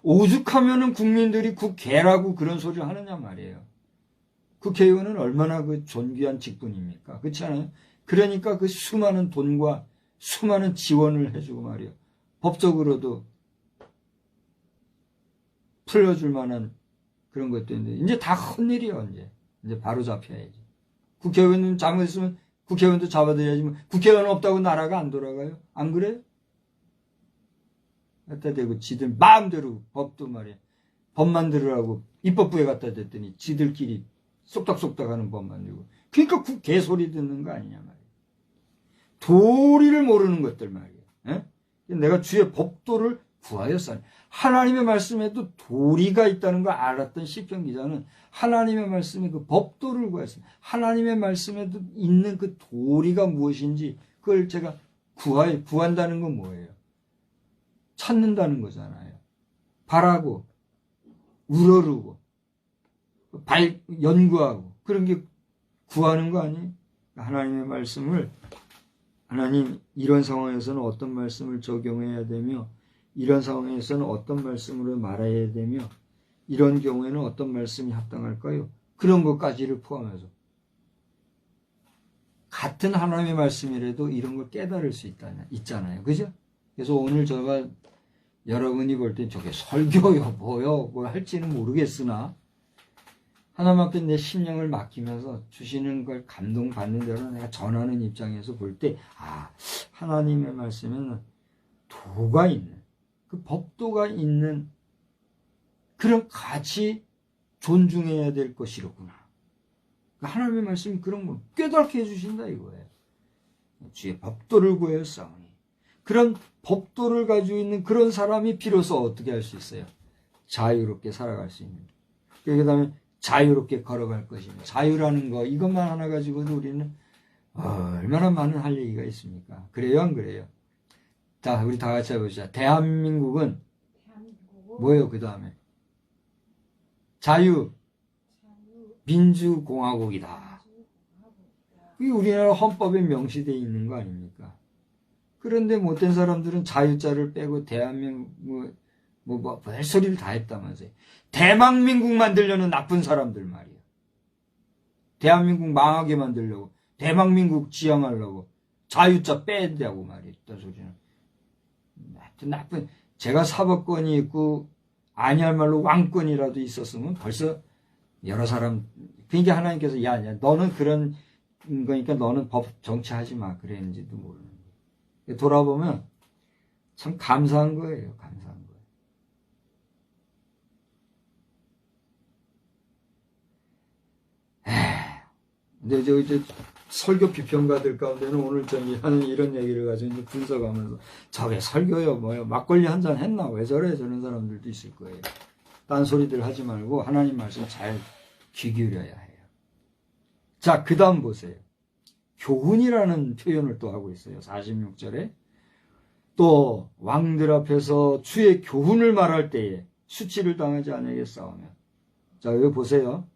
오죽하면은 국민들이 국회라고 그런 소리를 하느냐 말이에요. 국회의원은 얼마나 그 존귀한 직분입니까? 그렇지 않아요? 그러니까 그 수많은 돈과 수많은 지원을 해주고 말이에요. 법적으로도 풀려줄 만한 그런 것도 있는데, 이제 다 헛일이요, 이제 바로 잡혀야지. 국회의원은 잘못했으면 국회의원도 잡아들여야지. 뭐 국회의원 없다고 나라가 안 돌아가요? 안 그래요? 갖다 대고 지들 마음대로 법도 말이야. 법 만들으라고 입법부에 갖다 댔더니 지들끼리 쏙닥쏙닥 하는 법 만들고. 그러니까 개소리 듣는 거 아니냐 말이야. 도리를 모르는 것들 말이야. 에? 내가 주의 법도를 구하였사니. 하나님의 말씀에도 도리가 있다는 걸 알았던 시편 기자는 하나님의 말씀에 그 법도를 구했습니다. 하나님의 말씀에도 있는 그 도리가 무엇인지 그걸 제가 구한다는 건 뭐예요? 찾는다는 거잖아요. 바라고 우러르고 연구하고 그런 게 구하는 거 아니에요? 하나님의 말씀을, 하나님 이런 상황에서는 어떤 말씀을 적용해야 되며 이런 상황에서는 어떤 말씀으로 말해야 되며 이런 경우에는 어떤 말씀이 합당할까요? 그런 것까지를 포함해서 같은 하나님의 말씀이라도 이런 걸 깨달을 수 있잖아요. 그죠? 그래서 오늘 제가 여러분이 볼 땐 저게 설교요 뭐요 뭐 할지는 모르겠으나 하나님께 내 심령을 맡기면서 주시는 걸 감동받는 대로 내가 전하는 입장에서 볼 때 하나님의 말씀에는 도가 있는 그 법도가 있는 그럼 같이 존중해야 될 것이로구나. 하나님의 말씀이 그런 걸 깨닫게 해주신다 이거예요. 주의 법도를 구하여 싸우니. 그런 법도를 가지고 있는 그런 사람이 비로소 어떻게 할 수 있어요? 자유롭게 살아갈 수 있는. 그 다음에 자유롭게 걸어갈 것입니다. 자유라는 거 이것만 하나 가지고도 우리는 얼마나 많은 할 얘기가 있습니까? 그래요 안 그래요? 자, 우리 다 같이 해보자. 대한민국은 뭐예요 그 다음에? 자유민주공화국이다. 그게 우리나라 헌법에 명시되어 있는 거 아닙니까? 그런데 못된 사람들은 자유자를 빼고 대한민국 별소리를 다 했다면서요. 대망민국 만들려는 나쁜 사람들 말이에요. 대한민국 망하게 만들려고, 대망민국 지향하려고 자유자 빼야고 말이에요. 그 소리는. 하여튼 나쁜, 제가 사법권이 있고 아니할 말로 왕권이라도 있었으면 벌써 여러 사람, 그러니까 하나님께서 야 너는 그런 거니까 너는 법 정치하지 마 그랬는지도 모르는 거예요. 돌아보면 참 감사한 거예요. 감사한 거예요. 근데 이제 설교 비평가들 가운데는 오늘 저기 하는 이런 얘기를 가지고 이제 분석하면서 저게 설교요 뭐요 막걸리 한잔 했나 왜 저래 저런 사람들도 있을 거예요. 딴소리들 하지 말고 하나님 말씀 잘 귀 기울여야 해요. 자, 그 다음 보세요. 교훈이라는 표현을 또 하고 있어요. 46절에 또 왕들 앞에서 주의 교훈을 말할 때에 수치를 당하지 않으겠사오며. 자, 여기 보세요.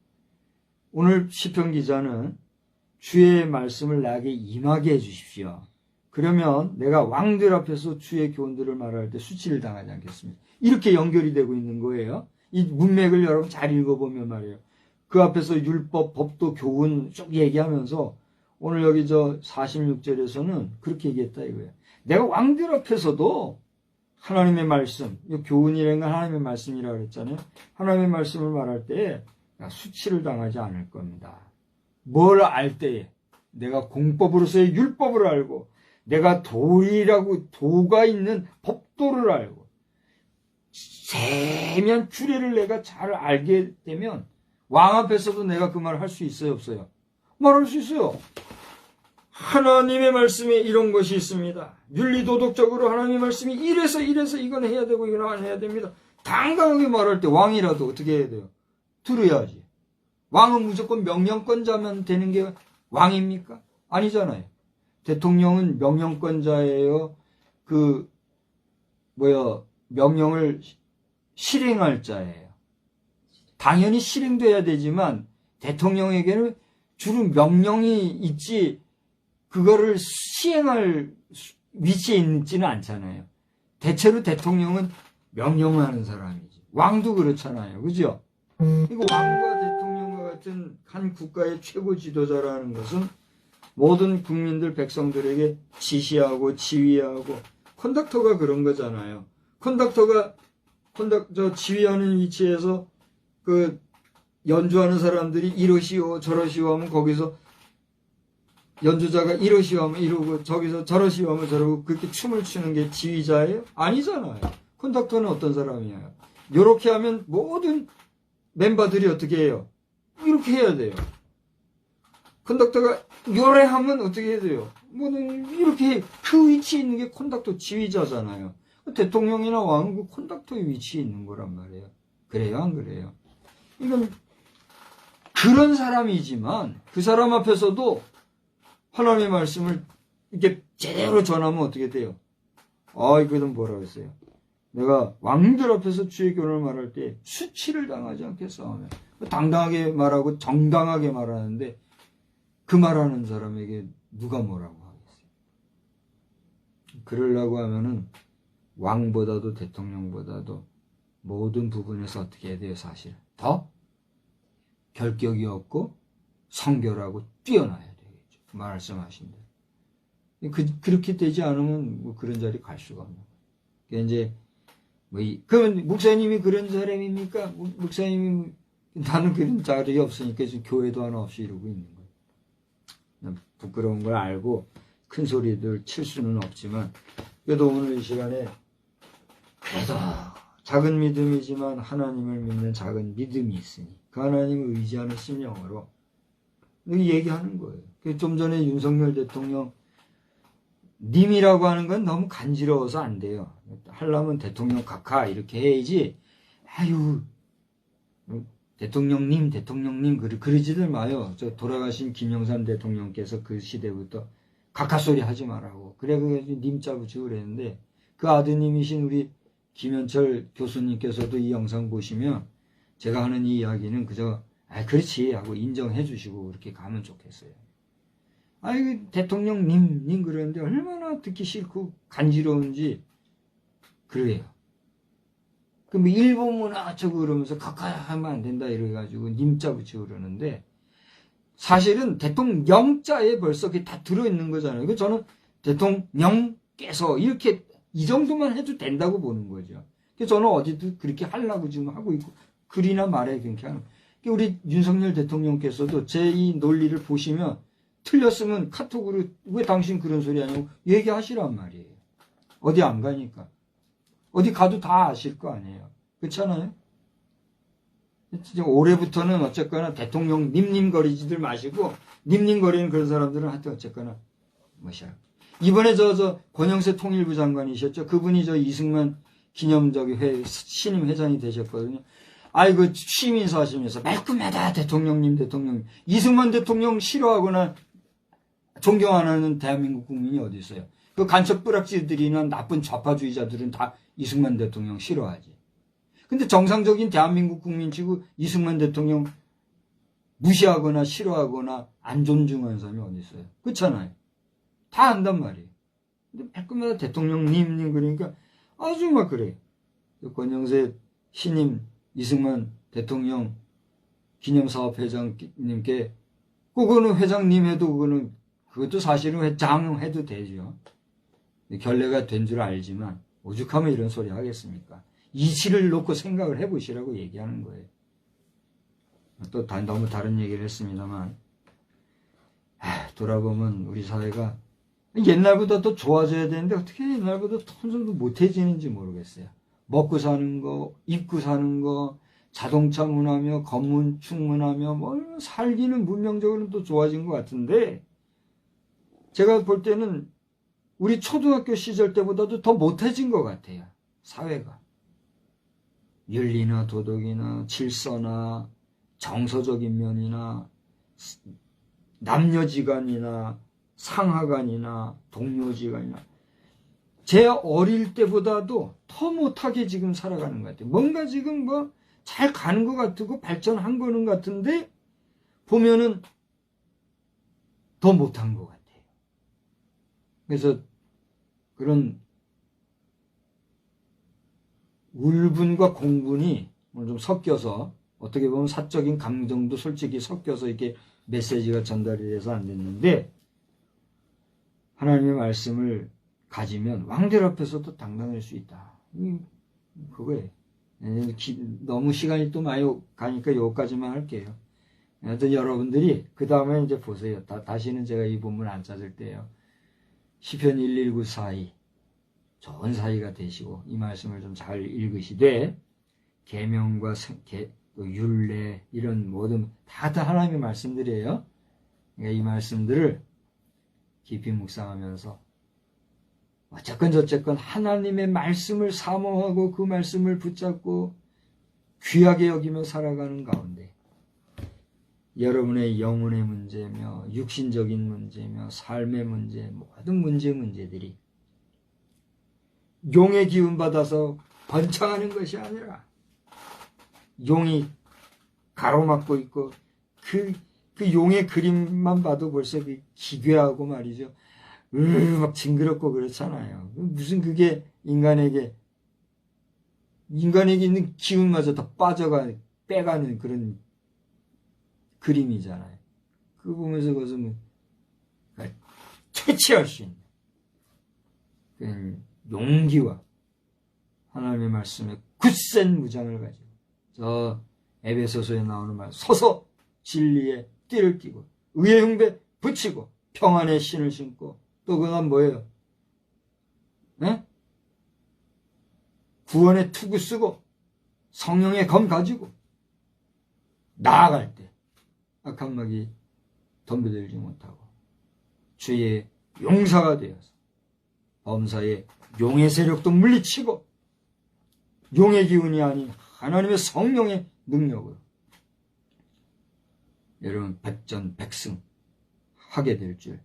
오늘 시편 기자는 주의 말씀을 나에게 임하게 해주십시오. 그러면 내가 왕들 앞에서 주의 교훈들을 말할 때 수치를 당하지 않겠습니다. 이렇게 연결이 되고 있는 거예요. 이 문맥을 여러분 잘 읽어보면 말이에요. 그 앞에서 율법, 법도, 교훈 쭉 얘기하면서 오늘 여기 저 46절에서는 그렇게 얘기했다 이거예요. 내가 왕들 앞에서도 하나님의 말씀, 교훈이라는 건 하나님의 말씀이라고 그랬잖아요. 하나님의 말씀을 말할 때에 수치를 당하지 않을 겁니다. 뭘 알 때에 내가 공법으로서의 율법을 알고 내가 도가 있는 법도를 알고 세미한 규례를 내가 잘 알게 되면 왕 앞에서도 내가 그 말을 할 수 있어요 없어요? 말할 수 있어요. 하나님의 말씀에 이런 것이 있습니다. 윤리도덕적으로 하나님의 말씀이 이래서 이건 해야 되고 이건 안 해야 됩니다. 당당하게 말할 때 왕이라도 어떻게 해야 돼요? 들어야지. 왕은 무조건 명령권자면 되는 게 왕입니까? 아니잖아요. 대통령은 명령권자예요. 명령을 실행할 자예요. 당연히 실행돼야 되지만 대통령에게는 주로 명령이 있지 그거를 시행할 위치에 있지는 않잖아요. 대체로 대통령은 명령을 하는 사람이지. 왕도 그렇잖아요. 그죠? 이거 왕과 대통령과 같은 한 국가의 최고 지도자라는 것은 모든 국민들, 백성들에게 지시하고 지휘하고 컨덕터가 그런 거잖아요. 컨덕터가 지휘하는 위치에서 연주하는 사람들이 이러시오 저러시오 하면 거기서 연주자가 이러시오 하면 이러고 저기서 저러시오 하면 저러고 그렇게 춤을 추는 게 지휘자예요? 아니잖아요. 컨덕터는 어떤 사람이에요? 이렇게 하면 모든 멤버들이 어떻게 해요? 이렇게 해야 돼요. 컨덕터가 요래하면 어떻게 해야 돼요? 이렇게 그 위치에 있는 게 컨덕터 지휘자잖아요. 대통령이나 왕은 그 컨덕터의 위치에 있는 거란 말이에요. 그래요 안 그래요? 이건 그런 사람이지만 그 사람 앞에서도 하나님의 말씀을 이렇게 제대로 전하면 어떻게 돼요? 이거는 뭐라고 했어요? 내가 왕들 앞에서 주의 교훈을 말할 때 수치를 당하지 않겠사오며. 당당하게 말하고 정당하게 말하는데 그 말하는 사람에게 누가 뭐라고 하겠어요? 그러려고 하면은 왕보다도 대통령보다도 모든 부분에서 어떻게 해야 돼요? 사실 더 결격이 없고 성결하고 뛰어나야 되겠죠. 말씀하신 대로. 그렇게 되지 않으면 그런 자리 갈 수가 없는 거예요. 이제 그러면 목사님이 그런 사람입니까? 목사님이 나는 그런 자리에 없으니까 지금 교회도 하나 없이 이러고 있는 거예요. 부끄러운 걸 알고 큰 소리들 칠 수는 없지만 그래도 오늘 이 시간에 그래도 작은 믿음이지만 하나님을 믿는 작은 믿음이 있으니 그 하나님을 의지하는 심령으로 얘기하는 거예요. 좀 전에 윤석열 대통령 님이라고 하는 건 너무 간지러워서 안 돼요. 하려면 대통령 각하 이렇게 해야지. 아유 대통령님 그러지들 마요. 저 돌아가신 김영삼 대통령께서 그 시대부터 각하 소리 하지 말라고. 그래 님자 붙이고 그랬는데 그 아드님이신 우리 김현철 교수님께서도 이 영상 보시면 제가 하는 이 이야기는 그저 그렇지 하고 인정해 주시고 그렇게 가면 좋겠어요. 대통령님 그러는데 얼마나 듣기 싫고 간지러운지 그래요. 그럼 일본 문화 어쩌고 그러면서 가까이 하면 안 된다 이래가지고 님자 붙이고 그러는데 사실은 대통령자에 벌써 그게 다 들어있는 거잖아요. 그래서 저는 대통령께서 이렇게 이 정도만 해도 된다고 보는 거죠. 그래서 저는 어디도 그렇게 하려고 지금 하고 있고 글이나 말에 그렇게 하는 거예요. 우리 윤석열 대통령께서도 제 이 논리를 보시면 틀렸으면 카톡으로 왜 당신 그런 소리 하냐고 얘기하시란 말이에요. 어디 안 가니까. 어디 가도 다 아실 거 아니에요. 그렇잖아요? 올해부터는 어쨌거나 대통령 님거리지들 마시고 님거리는 그런 사람들은 하여튼 어쨌거나 뭐시야. 이번에 저 권영세 통일부 장관이셨죠. 그분이 저 이승만 기념적인 신임 회장이 되셨거든요. 그 취임인사 하시면서 말끔하다 대통령님. 이승만 대통령 싫어하거나 존경 안 하는 대한민국 국민이 어디 있어요. 그 간첩 뿌락지들이나 나쁜 좌파주의자들은 다 이승만 대통령 싫어하지. 근데 정상적인 대한민국 국민치고 이승만 대통령 무시하거나 싫어하거나 안 존중하는 사람이 어디 있어요. 그렇잖아요. 다 안단 말이에요. 근데 말끔하다 대통령님 그러니까 아주 막 그래. 권영세 신임 이승만 대통령 기념사업회장님께 그거는 회장님 해도 그것도 사실은 회장 해도 되죠. 결례가 된 줄 알지만 오죽하면 이런 소리 하겠습니까? 이치를 놓고 생각을 해보시라고 얘기하는 거예요. 또 너무 다른 얘기를 했습니다만 돌아보면 우리 사회가 옛날보다 더 좋아져야 되는데 어떻게 옛날보다 점점 더 못해지는지 모르겠어요. 먹고 사는 거, 입고 사는 거, 자동차 문화며 건축 문화며 살기는 문명적으로는 또 좋아진 것 같은데 제가 볼 때는 우리 초등학교 시절 때보다도 더 못해진 것 같아요. 사회가. 윤리나 도덕이나 질서나 정서적인 면이나 남녀지간이나 상하간이나 동료지간이나 제 어릴 때보다도 더 못하게 지금 살아가는 것 같아요. 뭔가 지금 잘 가는 것 같고 발전한 거는 같은데 보면은 더 못한 것 같아요. 그래서 그런 울분과 공분이 좀 섞여서 어떻게 보면 사적인 감정도 솔직히 섞여서 이렇게 메시지가 전달이 돼서 안 됐는데 하나님의 말씀을 가지면 왕들 앞에서도 당당할 수 있다. 그거예요. 너무 시간이 또 많이 가니까 여기까지만 할게요. 하여튼 여러분들이 그 다음에 이제 보세요. 다시는 제가 이 본문 안 찾을 때요. 시편 119 사이 좋은 사이가 되시고 이 말씀을 좀 잘 읽으시되 계명과 율례 이런 모든 다 하나님의 말씀들이에요. 그러니까 이 말씀들을 깊이 묵상하면서 어쨌건 하나님의 말씀을 사모하고 그 말씀을 붙잡고 귀하게 여기며 살아가는 가운데 여러분의 영혼의 문제며 육신적인 문제며 삶의 문제 모든 문제들이 용의 기운 받아서 번창하는 것이 아니라 용이 가로막고 있고 그 용의 그림만 봐도 벌써 기괴하고 말이죠. 막 징그럽고 그렇잖아요. 무슨 그게 인간에게 있는 기운마저 다 빼가는 그런 그림이잖아요. 그거 보면서 그것은 퇴치할 수 있는 용기와 하나님의 말씀에 굳센 무장을 가지고 저 에베소서에 나오는 말 서서 진리의 띠를 띠고 의의 흉배 붙이고 평안의 신을 신고 또 그건 뭐예요? 네? 구원의 투구 쓰고 성령의 검 가지고 나아갈 때 악한 마귀 덤벼들지 못하고 주의 용사가 되어서 범사의 용의 세력도 물리치고 용의 기운이 아닌 하나님의 성령의 능력으로 여러분 백전백승 하게 될 줄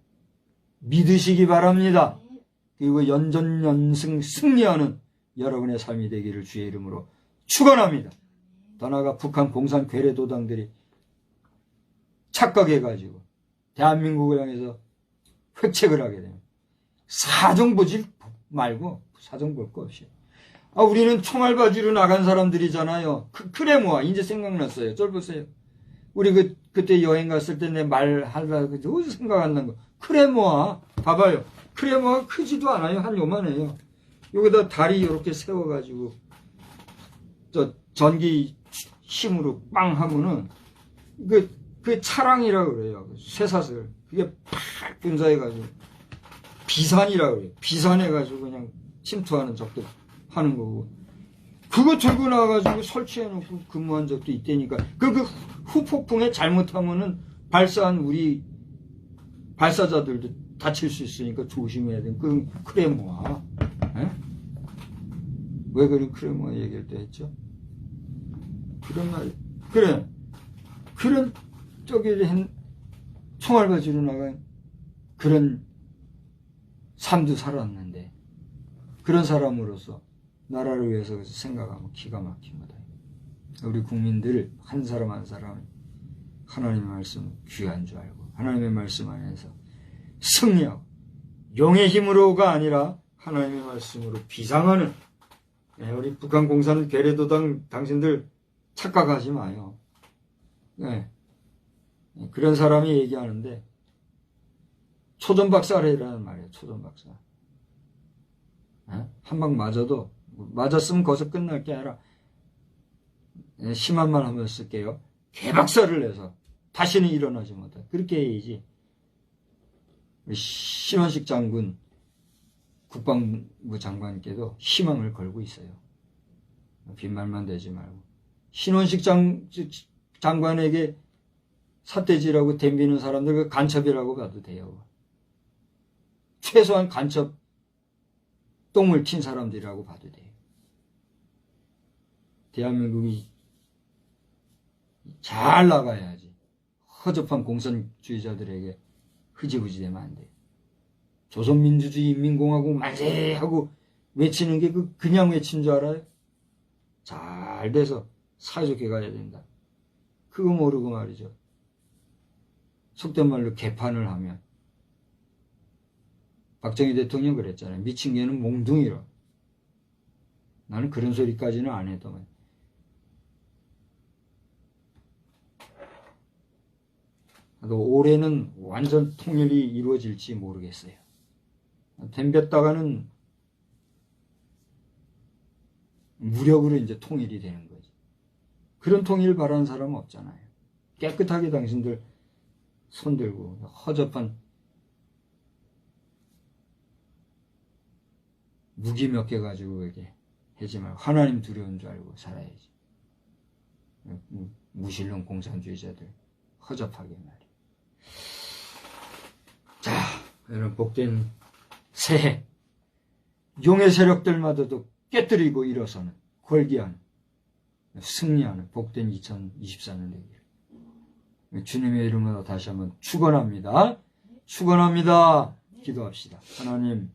믿으시기 바랍니다. 그리고 연전연승 승리하는 여러분의 삶이 되기를 주의 이름으로 축원합니다. 더 나아가 북한 공산 괴뢰도당들이 착각해가지고 대한민국을 향해서 획책을 하게 됩니다. 사정 보지 말고 사정 볼 거 없이 우리는 총알 바지로 나간 사람들이잖아요. 크레모아 이제 생각났어요. 저 보세요. 우리 그때 여행 갔을 때 내 말 하려고 생각 안 난 거. 크레모아 봐봐요. 크레모아 크지도 않아요. 한 요만해요. 여기다 다리 이렇게 세워가지고 저 전기 힘으로 빵 하면은 그 차량이라고 그래요. 쇠사슬 그게 팍 분사해가지고 비산이라고 그래요. 비산해가지고 그냥 침투하는 적도 하는 거고 그거 들고 나와가지고 설치해놓고 근무한 적도 있다니까. 그 후폭풍에 잘못하면은 발사한 우리 발사자들도 다칠 수 있으니까 조심해야 돼. 그 크레모아. 에? 왜 그런 크레모아 얘기할 때 했죠? 그런 말 그래 그런 쪽에 총알 가지고 나간 그런 삶도 살았는데 그런 사람으로서 나라를 위해서 생각하면 기가 막힌 거다. 우리 국민들 한 사람 한 사람 하나님의 말씀 귀한 줄 알고 하나님의 말씀 안에서 승리하고 용의 힘으로가 아니라 하나님의 말씀으로 비상하는 우리 북한 공산 괴뢰도당 당신들 착각하지 마요. 네. 그런 사람이 얘기하는데 초전박살이라는 말이에요. 초전박살. 한 방 맞아도 맞았으면 거기서 끝날 게 아니라 심한 말 한번 쓸게요. 개박살을 내서 다시는 일어나지 못해. 그렇게 해야지. 신원식 장군 국방부 장관께도 희망을 걸고 있어요. 빈말만 대지 말고. 신원식 장관에게 삿대질하고 덤비는 사람들 그 간첩이라고 봐도 돼요. 최소한 간첩 똥을 튄 사람들이라고 봐도 돼요. 대한민국이 잘 나가야지. 허접한 공산주의자들에게 흐지부지 되면 안 돼요. 조선민주주의 인민공화국 만세 하고 외치는 게 그냥 외친 줄 알아요? 잘 돼서 사회좋게 가야 된다. 그거 모르고 말이죠. 속된 말로 개판을 하면 박정희 대통령 그랬잖아요. 미친 개는 몽둥이로. 나는 그런 소리까지는 안 해도 올해는 완전 통일이 이루어질지 모르겠어요. 덤볐다가는 무력으로 이제 통일이 되는 거지. 그런 통일을 바라는 사람은 없잖아요. 깨끗하게 당신들 손들고 허접한 무기 몇 개 가지고 이렇게 하지 말고 하나님 두려운 줄 알고 살아야지. 무신론 공산주의자들 허접하게 말이야. 자, 여러분 복된 새해 용의 세력들마저도 깨뜨리고 일어서는 골기하는 승리하는 복된 2024년 되기를 주님의 이름으로 다시 한번 축원합니다. 축원합니다. 기도합시다. 하나님,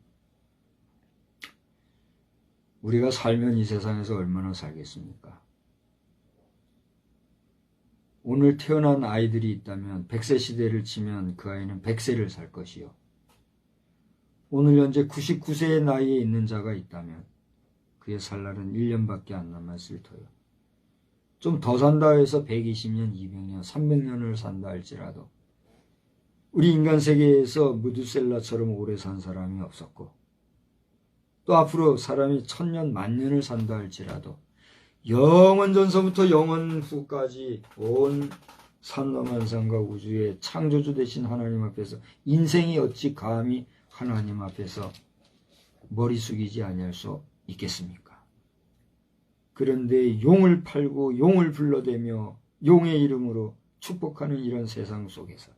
우리가 살면 이 세상에서 얼마나 살겠습니까? 오늘 태어난 아이들이 있다면 100세 시대를 치면 그 아이는 100세를 살 것이요. 오늘 현재 99세의 나이에 있는 자가 있다면 그의 살 날은 1년밖에 안 남았을 터요. 좀 더 산다 해서 120년, 200년, 300년을 산다 할지라도 우리 인간 세계에서 무두셀라처럼 오래 산 사람이 없었고 또 앞으로 사람이 1000년, 만년을 산다 할지라도 영원 전서부터 영원 후까지 온 산넘한산과 우주의 창조주 되신 하나님 앞에서 인생이 어찌 감히 하나님 앞에서 머리 숙이지 아니할 수 있겠습니까? 그런데 용을 팔고 용을 불러대며 용의 이름으로 축복하는 이런 세상 속에서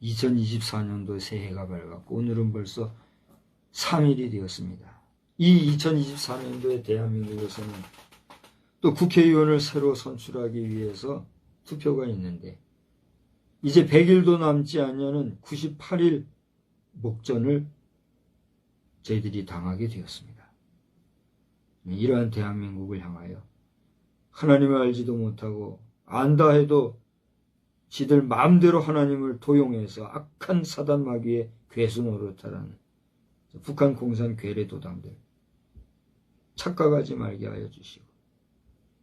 2024년도 새해가 밝았고 오늘은 벌써 3일이 되었습니다. 이 2024년도에 대한민국에서는 또 국회의원을 새로 선출하기 위해서 투표가 있는데 이제 100일도 남지 않냐는 98일 목전을 저희들이 당하게 되었습니다. 이러한 대한민국을 향하여 하나님을 알지도 못하고 안다 해도 지들 마음대로 하나님을 도용해서 악한 사단 마귀의 괴수 노릇하라는 북한 공산 괴뢰 도당들 착각하지 말게 하여 주시고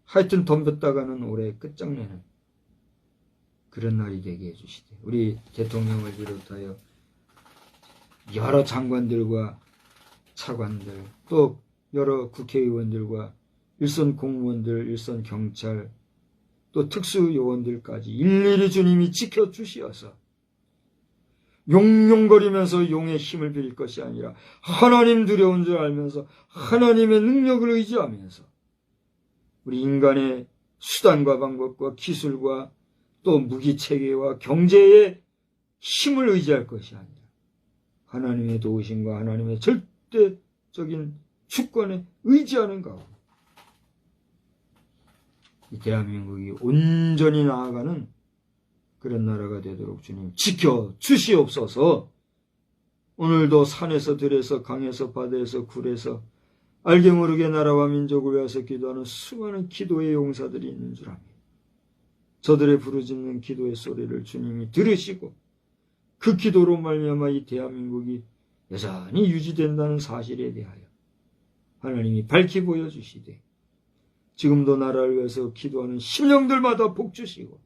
하여튼 덤볐다가는 올해 끝장내는 그런 날이 되게 해주시되 우리 대통령을 비롯하여 여러 장관들과 차관들 또 여러 국회의원들과 일선 공무원들, 일선 경찰 또 특수요원들까지 일일이 주님이 지켜주시어서 용용거리면서 용의 힘을 빌 것이 아니라 하나님 두려운 줄 알면서 하나님의 능력을 의지하면서 우리 인간의 수단과 방법과 기술과 또 무기체계와 경제의 힘을 의지할 것이 아니라 하나님의 도우심과 하나님의 절대적인 주권에 의지하는 가운데 이 대한민국이 온전히 나아가는 그런 나라가 되도록 주님 지켜주시옵소서. 오늘도 산에서 들에서 강에서 바다에서 굴에서 알게 모르게 나라와 민족을 위해서 기도하는 수많은 기도의 용사들이 있는 줄 압니다. 저들의 부르짖는 기도의 소리를 주님이 들으시고 그 기도로 말미암아 이 대한민국이 여전히 유지된다는 사실에 대하여 하나님이 밝히 보여주시되 지금도 나라를 위해서 기도하는 심령들마다 복 주시고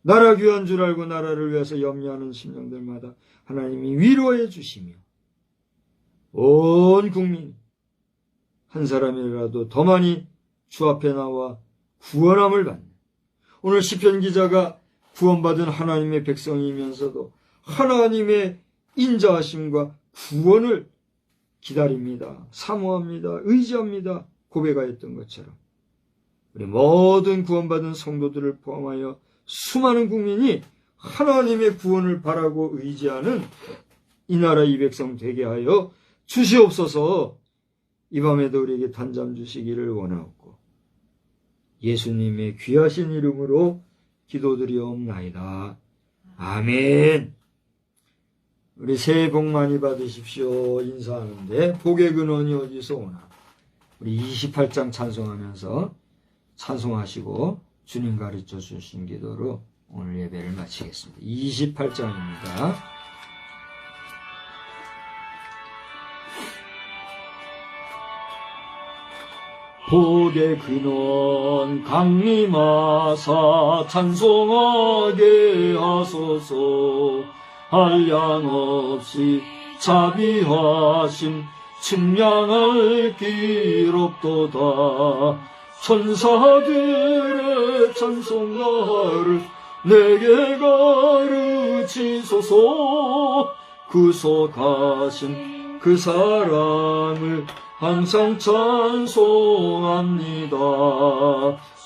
나라 귀한 줄 알고 나라를 위해서 염려하는 심령들마다 하나님이 위로해 주시며 온 국민 한 사람이라도 더 많이 주 앞에 나와 구원함을 받는 오늘 시편 기자가 구원받은 하나님의 백성이면서도 하나님의 인자하심과 구원을 기다립니다. 사모합니다. 의지합니다. 고백하였던 것처럼 우리 모든 구원받은 성도들을 포함하여 수많은 국민이 하나님의 구원을 바라고 의지하는 이 나라 이 백성 되게 하여 주시옵소서. 이 밤에도 우리에게 단잠 주시기를 원하옵고 예수님의 귀하신 이름으로 기도드리옵나이다. 아멘. 우리 새해 복 많이 받으십시오 인사하는데 복의 근원이 어디서 오나 우리 28장 찬송하면서 찬송하시고 주님 가르쳐 주신 기도로 오늘 예배를 마치겠습니다. 28장입니다. 복의 근원 강림하사 찬송하게 하소서. 한량없이 자비하심 측량할 길 없도다. 천사들의 찬송가를 내게 가르치소서. 구속하신 그 사랑을 항상 찬송합니다.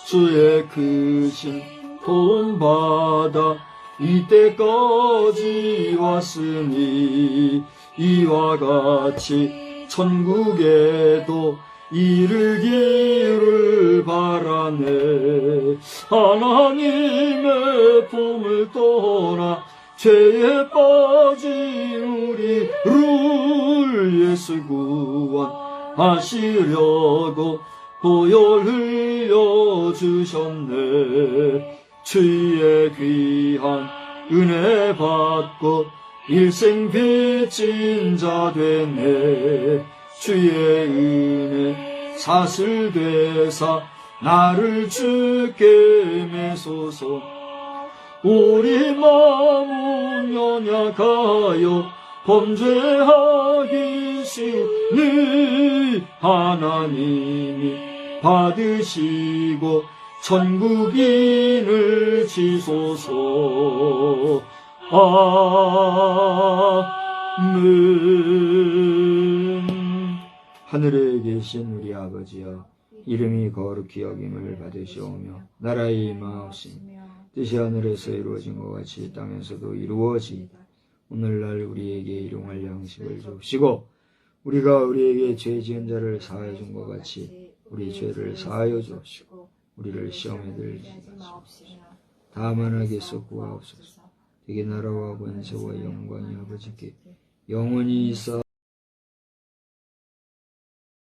주의 크신 도움받아 이때까지 왔으니 이와 같이 천국에도 이르기를 바라네. 하나님의 품을 떠나 죄에 빠진 우리를 예수 구원하시려고 보혈 흘려주셨네. 주의 귀한 은혜 받고 일생 빚진 자 되네. 주의 은혜 사슬되사 나를 주께 매소서. 우리 마음은 연약하여 범죄하기 쉬우니 하나님이 받으시고 천국인을 지소서. 아멘. 하늘에 계신 우리 아버지여, 이름이 거룩히 여김을 받으시오며 나라의 임하옵시며 뜻이 하늘에서 이루어진 것 같이 땅에서도 이루어지이다. 오늘날 우리에게 일용할 양식을 줍시고 우리가 우리에게 죄 지은 자를 사하여 준 것 같이 우리 죄를 사하여 주옵시고 우리를 시험에 들지 마옵시고 다만 악에서 구하옵소서. 되게 나라와 권세와 영광이 아버지께 영원히 있사